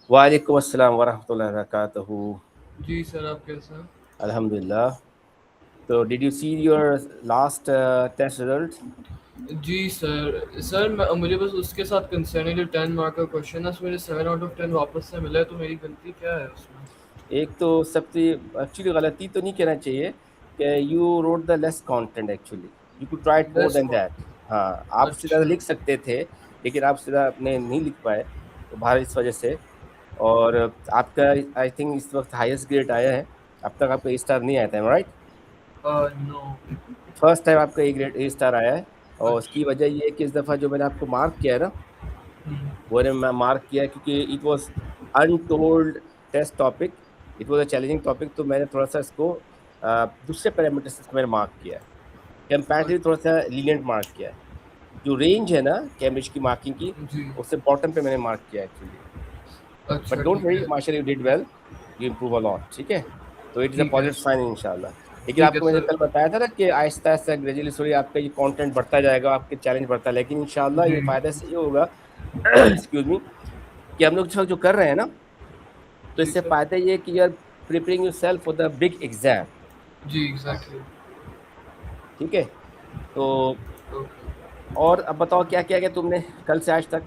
वालेकुम अस्सलाम वरहमतुल्लाहि वबरकातुहू। जी सर, आप कैसे हैं? अल्हम्दुलिल्लाह। तो did you see your last test result? जी सर मुझे बस उसके साथ कंसर्न है जो 10 मार्क का क्वेश्चन है, उसमें मुझे 7 आउट ऑफ 10 वापस से मिला है, तो मेरी गलती क्या है उसमें? एक तो सबसे एक्चुअली गलती तो नहीं कहना चाहिए कि you wrote the less content, actually you could try more best than that. Content. हाँ, आप उससे ज़्यादा अच्छा। लिख सकते थे, लेकिन आप उससे ज़्यादा अपने नहीं लिख पाए, तो बाहर इस वजह से। और आपका आई थिंक इस वक्त हाईएस्ट ग्रेड आया है। अब तक आपका ए स्टार नहीं आया था, राइट? नो। फर्स्ट टाइम आपका ए ग्रेड ए स्टार आया है। और उसकी अच्छा। वजह ये है कि इस दफ़ा जो मैंने आपको मार्क किया है ना, हम्म। वो मैं मार्क किया क्योंकि it was untold test topic, it was a challenging topic, तो मैंने थोड़ा सा इसको दूसरे पैरामीटर से मैंने मार्क किया है। कंपैरेटिवली थोड़ा सा लीनियंट मार्क किया है। जो रेंज है ना कैम्ब्रिज की मार्किंग की, जी। उससे बॉटम पे मैंने मार्क किया है एक्चुअली। बट अच्छा, डोंट ठीक वरी, है। माशाल्लाह you did well, you improve a lot, ठीक है। तो इट इज़ अ ठीक है। पॉजिटिव साइन इंशाल्लाह। लेकिन ठीक है आपको मैंने सर। कल बताया था ना कि आहिस्ता आहिस्ता ग्रेजुअली सॉरी आपका ये कंटेंट बढ़ता जाएगा, आपके चैलेंज बढ़ता है, लेकिन इंशाल्लाह जी। ये फ़ायदा से ये होगा एक्सक्यूज मी, कि हम लोग जो जो कर रहे हैं ना, तो जी इससे सर। फ़ायदा ये है कि you are preparing yourself for the big exam, जी, एग्जैक्टली। ठीक है। तो ओके। और अब बताओ क्या क्या क्या तुमने कल से आज तक?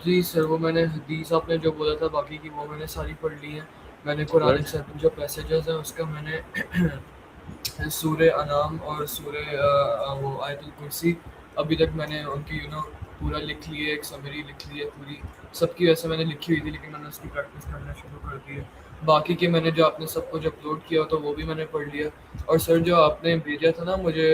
जी सर, वो मैंने हदीस आपने जो बोला था बाकी की वो मैंने सारी पढ़ ली है। मैंने कुरान गुड। से जो पैसेजेस हैं उसका मैंने सूर्य अनाम और सूर्य वो आयतुल कुर्सी अभी तक मैंने उनकी पूरा लिख ली है, एक समरी लिख ली है पूरी। सबकी वैसे मैंने लिखी हुई थी, लेकिन मैंने उसकी प्रैक्टिस करना शुरू कर दी है। बाकी के मैंने जो आपने सब कुछ अपलोड किया तो वो भी मैंने पढ़ लिया। और सर जो आपने भेजा था ना मुझे,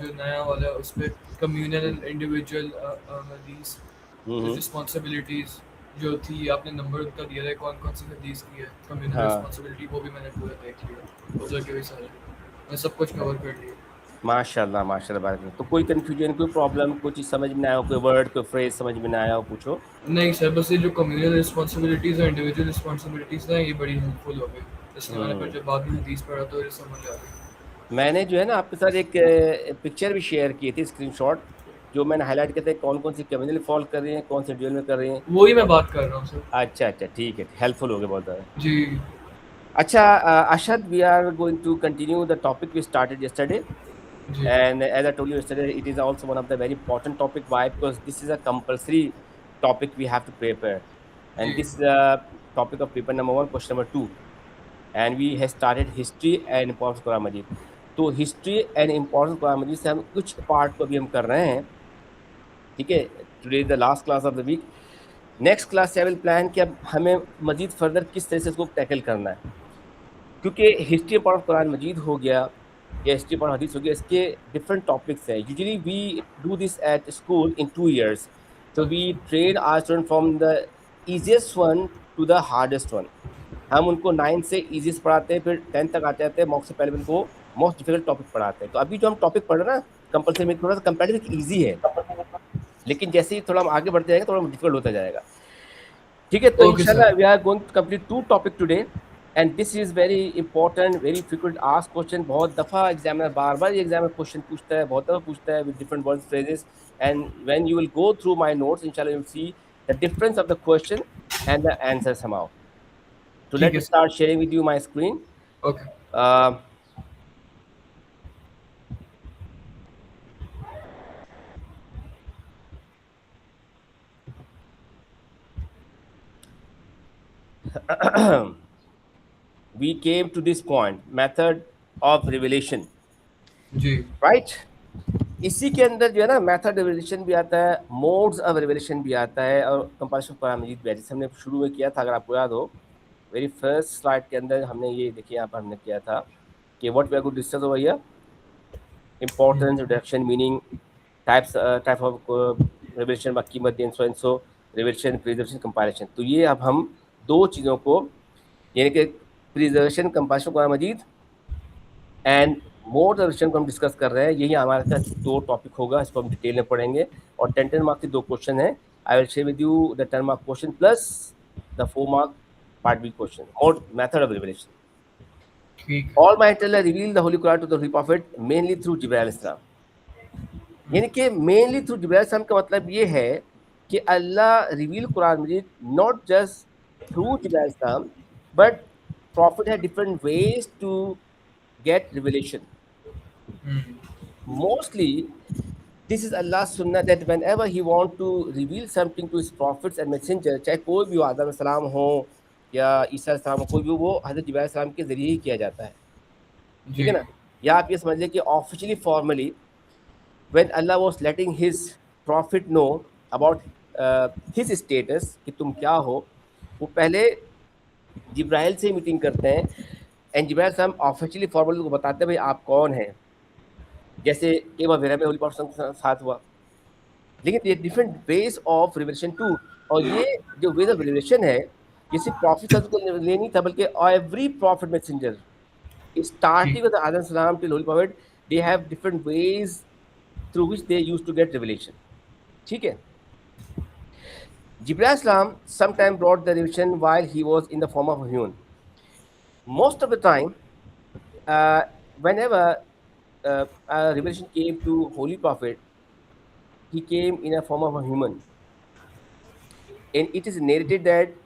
जो नया वाला उस पर कम्युनल एंड इंडिविजुअल हदीस हम्म। रिस्पॉन्सिबिलिटीज़ जो थी, आपने नंबर उनका दिया था कौन कौन सी हदीस की है कम्युनल हाँ, रिस्पॉन्सिबिलिटी, वो भी मैंने पूरा देख लिया, उधर के भी सारे मैं सब कुछ कवर कर लिया। माशाल्लाह माशाल्लाह, बारक अल्लाह। तो कोई कन्फ्यूजन, कोई प्रॉब्लम, कोई चीज़ समझ में ना आया हो, कोई वर्ड, कोई फ्रेज समझ में ना आया हो, पूछो। नहीं सर, बस ये जो कम्युनल रिस्पॉन्सिबिलिटीज़ और इंडिविजुअल रिस्पॉन्सिबिलिटीज़ ना, ये बड़ी हेल्पफुल हो गई। इसलिए मैंने फिर हम्म। जब बाद में हदीस पढ़ा तो ये समझ आ गई। मैंने जो है ना आपके साथ एक पिक्चर भी शेयर की थी, स्क्रीनशॉट, जो मैंने हाईलाइट किए थे कौन कौन सी कम्युनली फॉल कर रही हैं, कौन से ड्यूअल में कर रही हैं। वो ही मैं बात कर रहा हूँ सर। अच्छा अच्छा, ठीक है, हेल्पफुल हो गया बहुत ज़्यादा। जी। अच्छा, Ashad, we are going to continue the topic we started yesterday. जी। And as I told you yesterday, it is also one of the very important topic. Why? Because this is a compulsory topic we have to prepare. And जी। this is a topic of paper number one, question number two. And we have started history and importance of Quran Majid. तो history and importance Quran मजीद से हम कुछ part को अभी हम कर रहे हैं, ठीक है। Today is the last class of the week. Next class से आई विल प्लान कि अब हमें मजीद फर्दर किस तरह से इसको टैकल करना है, क्योंकि history part of Quran Majeed हो गया या हिस्ट्री पार्ट हदीस हो गया, इसके डिफरेंट टॉपिक्स हैं। Usually we do this at school in 2 years, तो वी अच्छा। Train our student from the easiest one to the hardest one. हम उनको 9 से इजीस्ट पढ़ाते हैं, फिर 10 तक आते आते हैं मॉक से पहले उनको मोस्ट डिफिकल्ट टॉपिक पढ़ाते हैं। तो अभी जो हम टॉपिक पढ़ रहे हैं ना, कंपलसरी में थोड़ा सा कंपेरेटिवली ईजी है, लेकिन जैसे ही थोड़ा हम आगे बढ़ते जाएंगे थोड़ा डिफिकल्ट होता जाएगा, ठीक है। तो ओके सर। इंशाल्लाह we are going to complete 2 topic today, and this is very important, very frequent ask question. बहुत दफ़ा एग्जामिनर बार बार ये एग्जामिनर क्वेश्चन पूछता है, बहुत दफ़ा पूछता है with different words phrases. And when you will go through my notes, इंशाल्लाह you will see the difference of the question and the answer somehow. So ठीक let है me sir. start sharing with you my screen. Okay. Uh, we came to this point, method of revelation, जी। right? इसी के अंदर जो है ना method revelation भी आता है, मोड्स ऑफ रिवलेशन भी आता है, और कंपारिजन कुरान मजीद भी है, जैसे हमने शुरू में किया था, अगर आपको याद हो वेरी फर्स्ट स्लाइड के अंदर हमने ये देखिए, यहाँ पर हमने किया था कि what we are going to discuss over here, importance, reduction, meaning, types type of revelation, मक्की मदनी, so and so, revelation, preservation, comparison. तो ये अब हम दो चीज़ों को, यानी कि preservation, comparison Quran Majeed and more revision को हम डिस्कस कर रहे हैं। यही हमारे साथ 2 टॉपिक होगा, इसको हम डिटेल में पढ़ेंगे। और 10 मार्क के 2 क्वेश्चन हैं। I will share with you the 10 mark question plus the 4 mark part B question, more method of revelation. ठीक है। Almighty Allah reveal the holy Quran to the holy prophet mainly through Jibril अलैहिस्सलाम। यानी कि mainly through Jibril अलैहिस्सलाम का मतलब ये है कि Allah reveal Quran Majeed not just through Jibril Islam, but Prophet had different ways to get revelation. Hmm. Mostly, this is Allah's sunnah that whenever He want to reveal something to His prophets and messenger, चाहे कोई भी हो, आदम सलाम हो या ईसा सलाम हो, कोई भी हो, वो हज़रत जिब्राइल सलाम के ज़रिए ही किया जाता है, ठीक जी। है ना? या आप ये समझ लें कि officially formally when Allah was letting His prophet know about his status कि तुम क्या हो, वो पहले जिब्राइल से मीटिंग करते हैं एंड जिब्राइल सलाम ऑफिशियली फॉर्मली को बताते हैं भाई आप कौन हैं, जैसे कि वगैरह में होली प्रॉफिट के साथ हुआ। लेकिन ये different ways of revelation to, और ये जो वेज ऑफ रिवलेशन है ये सिर्फ प्रॉफिट को लिए नहीं था, बल्कि एवरी प्रॉफिट मैसेंजर ठीक। स्टार्टिंग विद आदम सलाम till holy prophet, they have different ways through which they used to get revelation, ठीक है? जिब्राइल सलाम sometime brought the revelation while he was in the form of human. Most of the time whenever a revelation came to holy prophet, he came in a form of a human, and it is narrated that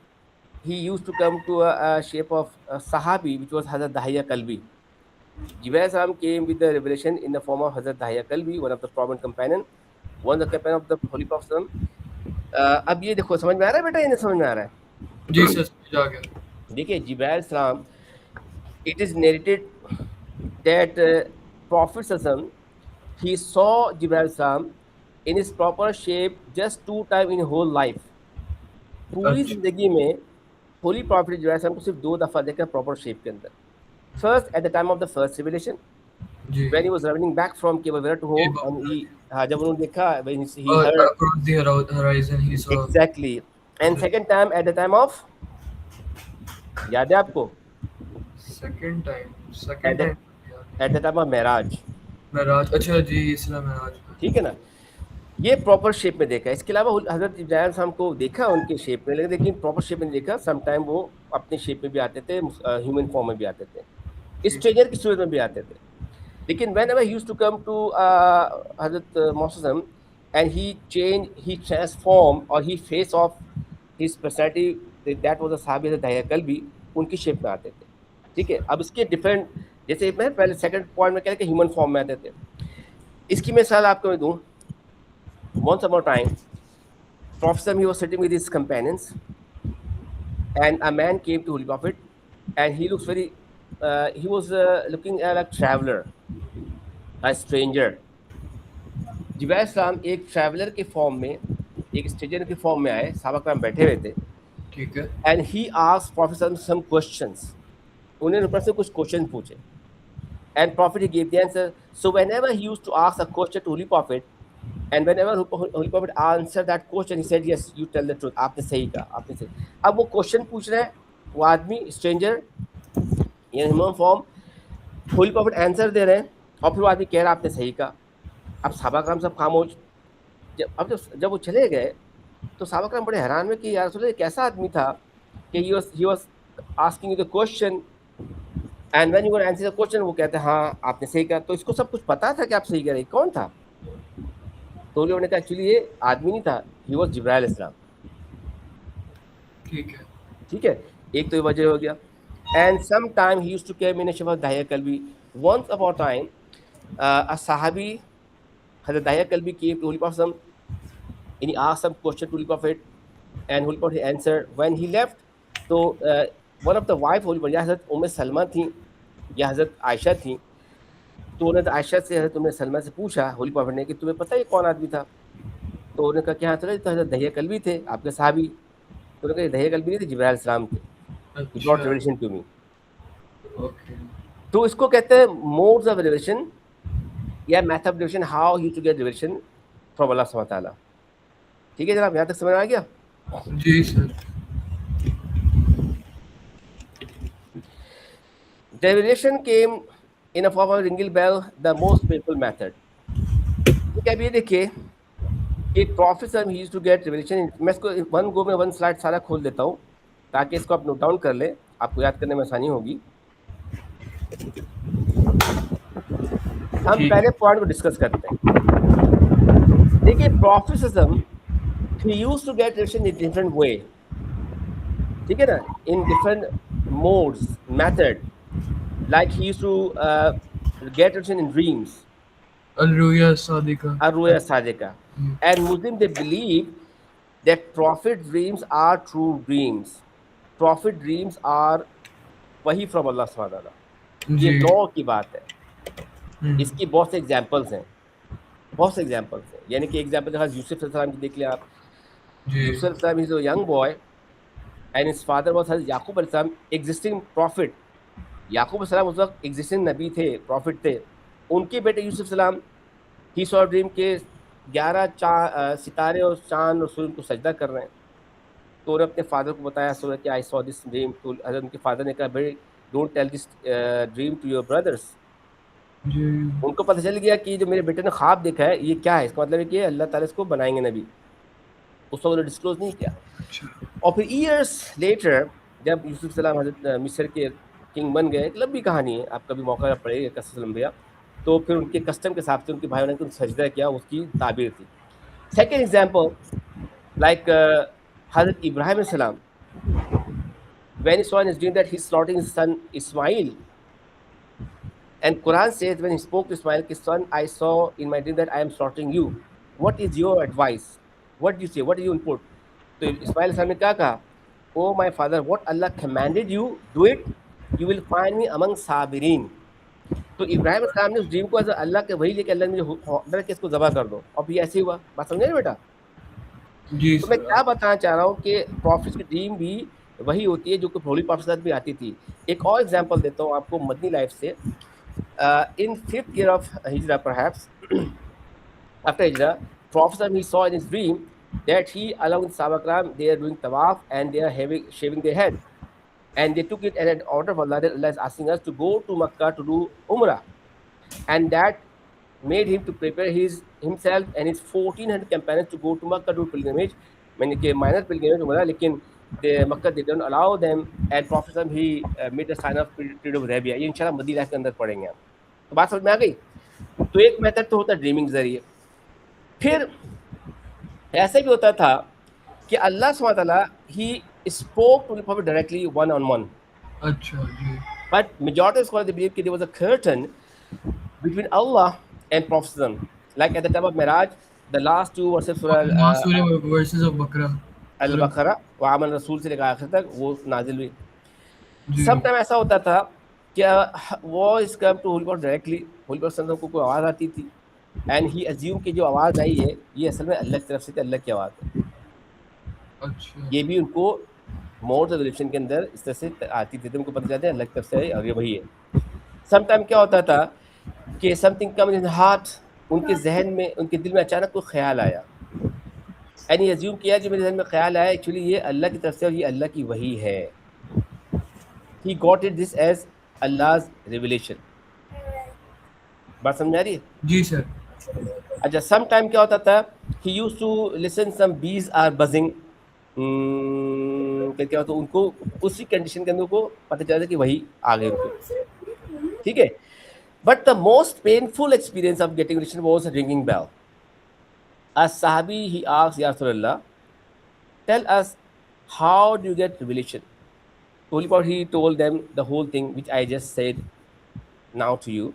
he used to come to a shape of a Sahabi, which was Hazrat Dahya Kalbi. Jibreel Salam came with the revelation in the form of Hazrat Dahya Kalbi, one of the prominent companion, one of the companion of the Holy Prophet Sallam. अब ये देखो समझ में आ रहा है बेटा, ये नहीं समझ में आ रहा है? जी सर, समझ आ गया। देखिए जिब्राइल सलाम, it is narrated that Prophet Sallam, he saw Jibril Salam in his proper shape just 2 times in whole life. पूरी अच्छा। जिंदगी में होली प्रॉफिट जिब्राइल सलाम को सिर्फ 2 दफा देखा प्रॉपर शेप के अंदर। First at the time of the first revelation जी। When he was running back from cave to ये होम, बात एंड है। ही, हाँ, जब उन्होंने देखा व्हेन ही और heard, across the horizon he saw। Exactly, and second time at the time of, याद है आपको, second time, at second the time time of मेराज, महराज। अच्छा जी, इसलिए महराज। ठीक है ना? ये प्रॉपर शेप में देखा। इसके अलावा हजरत इब्राहिम साहब को देखा उनके शेप में, लेकिन प्रॉपर शेप में देखा। सम टाइम वो अपने शेप में भी आते थे, ह्यूमन फॉर्म में भी आते थे, ठीक। स्ट्रेंजर की सूरत में भी आते थे। लेकिन whenever he used to come to हजरत मोहम्मद एंड ही ट्रांसफॉर्म और he face of his personality, that was a साहबी हजरत दहिया कल्बी, उनकी शेप में आते थे, ठीक है? अब इसके डिफरेंट, जैसे मैं पहले सेकंड पॉइंट में कह रहा कि ह्यूमन फॉर्म में आते थे। इसकी मिसाल आपको मैं दूं, once upon a time, Prophet he was sitting with his companions, and a man came to Holy Prophet, and he looks very, he was looking like traveler, a stranger. जिब्राइल सलाम एक ट्रैवलर के फॉर्म में, एक stranger के form में आए, सहाबा कराम बैठे हुए थे, ठीक है। And he asked prophet some questions, उन्होंने प्रॉफिट से कुछ क्वेश्चन पूछे, and prophet he gave the answer. So whenever he used to ask a question to Holy Prophet, and whenever Holy Prophet answered that question, he said, yes, you tell the truth, आपने सही कहा, आपने सही। अब वो question पूछ रहे हैं, वो आदमी स्ट्रेंजर या human form, holy prophet answer दे रहे हैं, और फिर वो आदमी कह रहा आपने सही कहा। अब सहाबा कराम सब खामोश। जब वो चले गए तो सहाबा कराम बड़े हैरान में कि यार रसूल, कैसा आदमी था कि he was asking you the question, and when you were answer the question, वो कहते हैं हाँ आपने सही कहा। तो इसको सब कुछ पता था कि आप सही कह रहे, कौन था? तो उन्होंने कहा एक्चुअली ये आदमी नहीं था, ही वाज जिब्राइल इस्लाम, ठीक है। ठीक है? एक तो ये वजह हो गया। And some time he used to came in शफा Dahiya Kalbi, once upon time a सहाबी हजरत Dahiya Kalbi came to holy prophet and he asked some question to Holy Prophet, and Holy Prophet answered. When he left, तो one of the wife holy prophet, या हजरत उम्मे सलमा थी या हजरत आयशा थी, तो उन्होंने आयशा से हजरत उम्मे सलमा से पूछा होली प्रॉफिट ने कि तुम्हें पता है कौन आदमी था? तो उन्होंने कहा कि हाँ चलो, तो हजरत दहिया कल्बी थे आपके साहबी। तो उन्होंने कहा दहिया कल्बी नहीं थे, जिब्राइल सलाम थे, ही ब्रॉट अच्छा। Revelation to me. ओके। तो इसको कहते हैं मोड्स ऑफ रिवलेशन या method of revelation, how he to get revelation from Allah सुब्हानहू व तआला। ठीक है जनाब, यहाँ तक समझ आ गया? जी sir. The revelation came in a form of ringle bell, the most painful method. ठीक है, अब ये देखिए कि Prophet he used to get revelation. मैं इसको वन गो में वन स्लाइड सारा खोल देता हूँ ताकि इसको आप नोट डाउन कर ले, आपको याद करने में आसानी होगी। हम ठीक। पहले पॉइंट को डिस्कस करते हैं। देखिए Prophet he used to get revelation in a different way. ठीक है ना, in different modes method, like he used to get attention in dreams, अलरुया सादिका। arruya sadika. And Muslim, they believe that prophet dreams are true dreams. Prophet dreams are वही from Allah subhanahu wa ta'ala. ये जी। Law की बात है। हम्म। इसकी बहुत से एग्जाम्पल्स हैं, बहुत से एग्जाम्पल्स हैं। यानी कि एग्जाम्पल के साथ यूसुफ अलैहिस्सलाम की देख लिया आप। जी। यूसुफ अलैहिस्सलाम is a young boy and his father was हज़रत याकूब अलैहिस्सलाम, एग्जिस्टिंग प्रॉफिट। याकूब अलैहिस्सलाम उस वक्त एग्जिस्टिंग नबी थे, प्रॉफिट थे। उनके बेटे यूसुफ सलाम, ही सॉ ड्रीम के 11 सितारे और चांद और सूरज को सजदा कर रहे हैं। तो उन्होंने अपने फादर को बताया सूरज कि आई सॉ दिस ड्रीम। तो हज़रत उनके फादर ने कहा, भाई don't tell this dream to your brothers. जी। उनको पता चल गया कि जो मेरे बेटे ने ख्वाब देखा है ये क्या है, इसका मतलब है कि अल्लाह ताला इसको बनाएंगे नबी। उस वक्त उन्होंने डिस्क्लोज नहीं किया। अच्छा। और फिर ईयर्स लेटर जब यूसुफ सलाम हज़रत मिस्र के किंग बन गए, एक लंबी कहानी है, आप कभी मौका पड़ेगा कसम लंबिया। तो फिर उनके कस्टम के हिसाब से उनके भाइयों ने उनको सजदा किया, उसकी ताबीर थी। सेकेंड एग्जाम्पल, लाइक हज़रत इब्राहिम सलाम, when he saw in his dream that he's slaughtering his son Ismail, and Quran says when he spoke to Ismail, his son, I saw in my dream that I am slaughtering you. What is your advice? What do you say? What do you input? तो इस्माइल सलाम ने क्या कहा, O my father, what Allah commanded you do it, you will find me among साबिरीन। तो Ibrahim सलाम ने उस ड्रीम को अल्लाह के वही लेके अल्लाह ने मुझे ऑर्डर कि इसको ज़बह कर दो, और फिर ऐसे ही हुआ। बात समझे ना बेटा? जी तो मैं सर। क्या बताना चाह रहा हूँ कि प्रॉफिट्स की ड्रीम भी वही होती है जो कि होली प्रॉफिट के साथ भी आती थी। एक और एग्जांपल देता हूँ आपको मदनी लाइफ से। In fifth year of Hijrah, perhaps after Hijrah, Prophet he saw in his dream that he, along with Sahaba Ikram, they are doing tawaf and they are shaving their head. And they took it as an order of Allah that Allah is asking us to go to Makkah to do Umrah. And that made him to prepare himself and his 1400 companions to go to Makkah to do pilgrimage. मैंने कि minor pilgrimage Umrah, लेकिन Makkah they don't allow them, and Prophet he made a sign of period of Arabia। ये इंशाल्लाह Madani life के अंदर पढ़ेंगे हम। तो बात समझ में आ गई? तो एक मेथड तो होता है ड्रीमिंग के जरिए। फिर ऐसे भी होता था कि अल्लाह सुब्हानहू व तआला he spoke to the prophet directly one on one, अच्छा जी। But majority of scholars believe कि there was a curtain between Allah and Prophet, like at the time of Miraj, the last two verses हाँ, surah Surya versus of बकरा। सूर्य। Al-Baqarah व आमन रसूल से लेकर आखिर तक वो नाजिल हुई। जी। सम टाइम ऐसा होता था कि वो इस come to holy God directly, holy God को कोई आवाज़ आती थी एंड ही अज्यूम कि जो आवाज़ आई है ये असल में अल्लाह की तरफ से थी, अल्लाह की आवाज़ है। अच्छा। ये भी उनको मोड रिलेशन के अंदर इस तरह से आती थी, तो उनको पता चलता है अल्लाह की तरफ से है और ये वही है। सम टाइम क्या होता था कि समथिंग कम इन हार्ट, उनके जहन में, उनके दिल में अचानक कोई ख्याल आया एंड ये अज्यूम किया जो मेरे जहन में ख्याल आया एक्चुअली ये अल्लाह की तरफ से और ये अल्लाह की वही है। He got it this as Allah's revelation. बात समझ आ रही है? जी सर। अच्छा, सम टाइम क्या होता था, he used to listen some bees are buzzing, क्या होता, उनको उसी कंडीशन के अंदर उनको पता चला था कि वही आ गए उनको। ठीक है, but the most painful experience of getting relation was ringing bell. A Sahabi, he asked, Ya Rasulullah, tell us, how do you get revelation? Holy Prophet, he told them the whole thing which I just said now to you.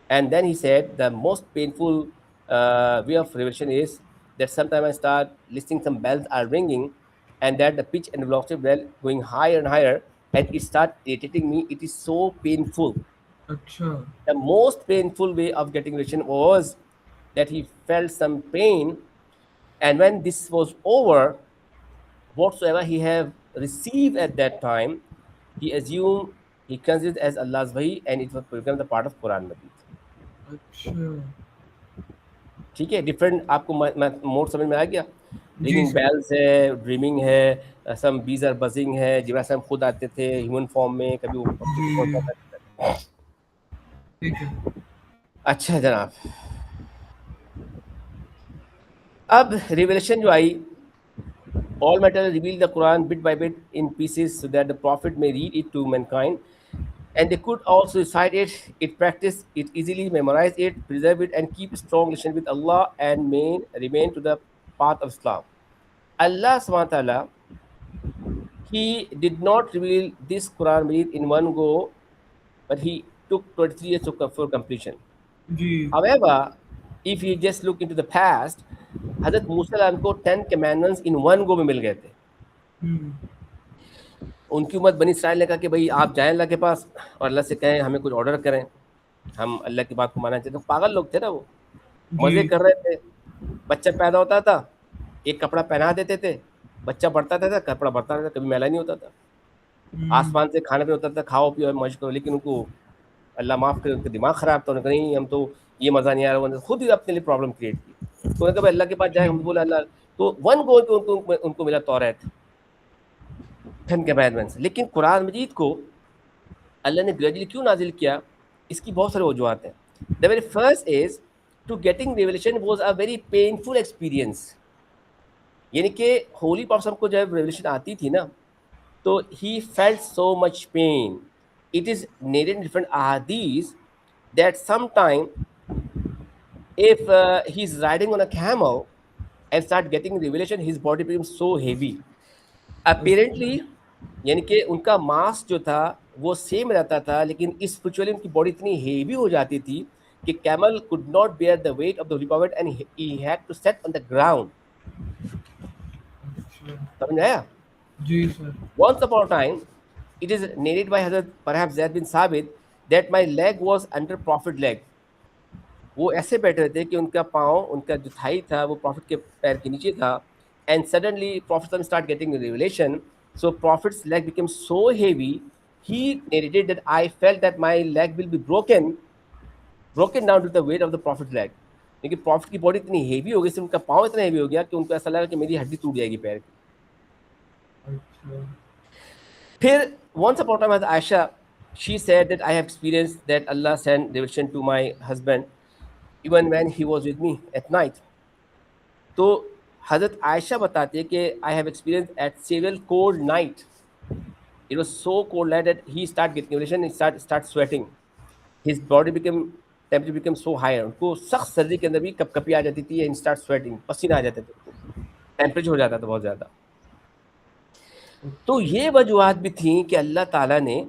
And then he said the most painful way of revelation is that sometimes I start listening some bells are ringing and that the pitch and velocity of bell going higher and higher and it start irritating me. It is so painful. अच्छा। The most painful way of getting revelation was that he felt some pain, and when this was over, whatsoever he have received at that time, he assumed, he considered as Allah's wahi, and it was become the part of Quran Majid। अच्छा। ठीक है, different आपको mode समझ में आ गया? जी ringing sir. Bells है, dreaming है, सम bees are buzzing है, जिब्राइल खुद आते थे ह्यूमन फॉर्म में, कभी वो पक्षी को जी। पहुंचाता था। ठीक है। अच्छा जनाब, अब रिवेलेशन जो आई, all matter reveal the Quran bit by bit in pieces so that the prophet may read it to mankind, and they could also recite it, practice it easily, memorize it, preserve it, and keep a strong relation with Allah and remain to the path of Islam. Allah subhanahu wa ta'ala, he did not reveal this Quran Majid in one go, but he took 23 years for completion. Ji. However, if you just look into the past, हज़रत मूसा को 10 commandments in one go में मिल गए थे। हुँ। उनकी उम्मत बनी Israel ने कहा कि भाई आप जाएं अल्लाह के पास और अल्लाह से कहें हमें कुछ ऑर्डर करें, हम अल्लाह की बात को मानना चाहते। तो पागल लोग थे ना वो, मज़े जी। कर रहे थे। बच्चा पैदा होता था, एक कपड़ा पहना देते थे, बच्चा बढ़ता था, कपड़ा बढ़ता रहता, कभी मैला नहीं होता था। हुँ। आसमान से खाना पीना होता था, खाओ पियो मौज करो, लेकिन उनको अल्लाह माफ़ करे, उनका दिमाग ख़राब था। उन्होंने कहा नहीं हम तो ये मज़ा नहीं आ रहा, उन्होंने खुद ही अपने लिए प्रॉब्लम क्रिएट की। तो उन्होंने कहा भाई अल्लाह के पास जाए, जी। हम बोला अल्लाह, तो वन गो पे उनको उनको मिला तौरात, 10 कमांडमेंट्स। लेकिन कुरान मजीद को अल्लाह ने ग्रेजुअली क्यों नाजिल किया, इसकी बहुत सारी वजूहत हैं। The very first is to getting revelation was a very painful experience. यानी कि होली प्रॉफेट को जब रेवलेशन आती थी ना, तो he felt so much pain. It is noted in different अहादीस that some time if he's riding on a camel and start getting revelation, his body becomes so heavy. Apparently, अच्छा। यानी कि उनका मास जो था वो सेम रहता था, लेकिन स्पिरिचुअली उनकी बॉडी इतनी हेवी हो जाती थी कि camel could not bear the weight of the holy prophet and he had to set on the ground. अच्छा। समझ में आया? जी sir. Once upon a time, it is narrated by Hazrat perhaps Zaid bin Sabit that my leg was under prophet leg. वो ऐसे बैठे रहते कि उनका पाँव, उनका जो थाई था वो प्रॉफिट के पैर के नीचे था। And suddenly profit start getting revelation, so profits leg became so heavy, he narrated that I felt that my leg will be broken down to the weight of the prophet's leg. लेकिन profit की body इतनी heavy हो गई, सिर्फ उनका पाँव इतना heavy हो गया कि उनको ऐसा लगा कि मेरी हड्डी टूट जाएगी पैर की। अच्छा। फिर once upon a time with Aisha, she said that I have experienced that Allah sent revelation to my husband even when he was with me at night. तो हज़रत आयशा बताती है कि I have experience eight several cold night, it was so cold night that he start getting relation, he start sweating, his body become temperature become so high. उनको सख्त सर्दी के अंदर भी कपकपी आ जाती थी एंड स्टार्ट स्वेटिंग, पसीना आ जाते थे उनको, टेम्परेचर हो जाता था बहुत ज़्यादा। तो ये वजूहत भी थी कि अल्लाह ताला ने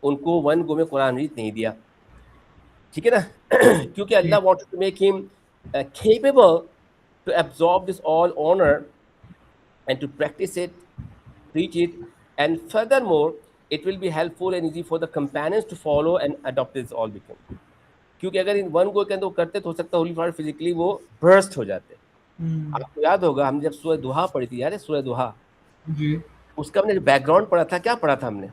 उनको वन गो में कुरान मजीद नहीं दिया, ठीक है ना? क्योंकि जी। Allah wanted to make him capable to absorb this all honor and to practice it, preach it, and furthermore, it will be helpful and easy for the companions to follow and adopt this all become. क्योंकि अगर in one go के अंदर वो करते तो हो सकता है होली प्रॉफिट फिजिकली वो बर्स्ट हो जाते। हुँ। आपको याद होगा हम जब सूरह दुहा पढ़ी थी, यार सूरह दुहा, जी। उसका हमने जो बैकग्राउंड पढ़ा था, क्या पढ़ा था हमने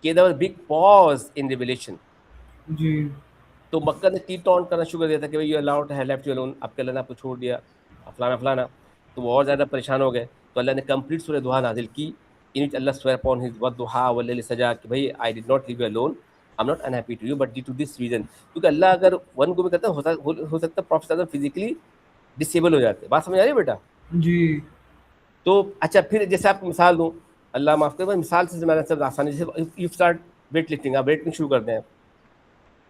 कि there was big pause in revelation. जी। तो मक्का ने तीर टॉन्ट करना शुरू कर दिया था कि भाई यू अलाउड है लेफ्ट यू अलोन, आपके अल्लाह ने आपको छोड़ दिया, फलाना फलाना। तो वो और ज़्यादा परेशान हो गए, तो अल्लाह ने कंप्लीट सूरह दुहा नाजिल की, in which Allah swear upon his वद्दुहा वल्लैलि सजा कि भाई I did not leave you alone, I am not unhappy to you but due to this reason. क्योंकि अल्लाह अगर वन को भी करता हो सकता है प्रॉफिट फिजिकली डिसेबल हो जाते। बात समझ आ रही है बेटा? जी। तो अच्छा, फिर जैसे आपको मिसाल दूँ, अल्लाह माफ़ करे, मिसाल से मैंने सब आसानी से, यू स्टार्ट वेट लिफ्टिंग, आप वेट लिफ्टिंग शुरू कर दें,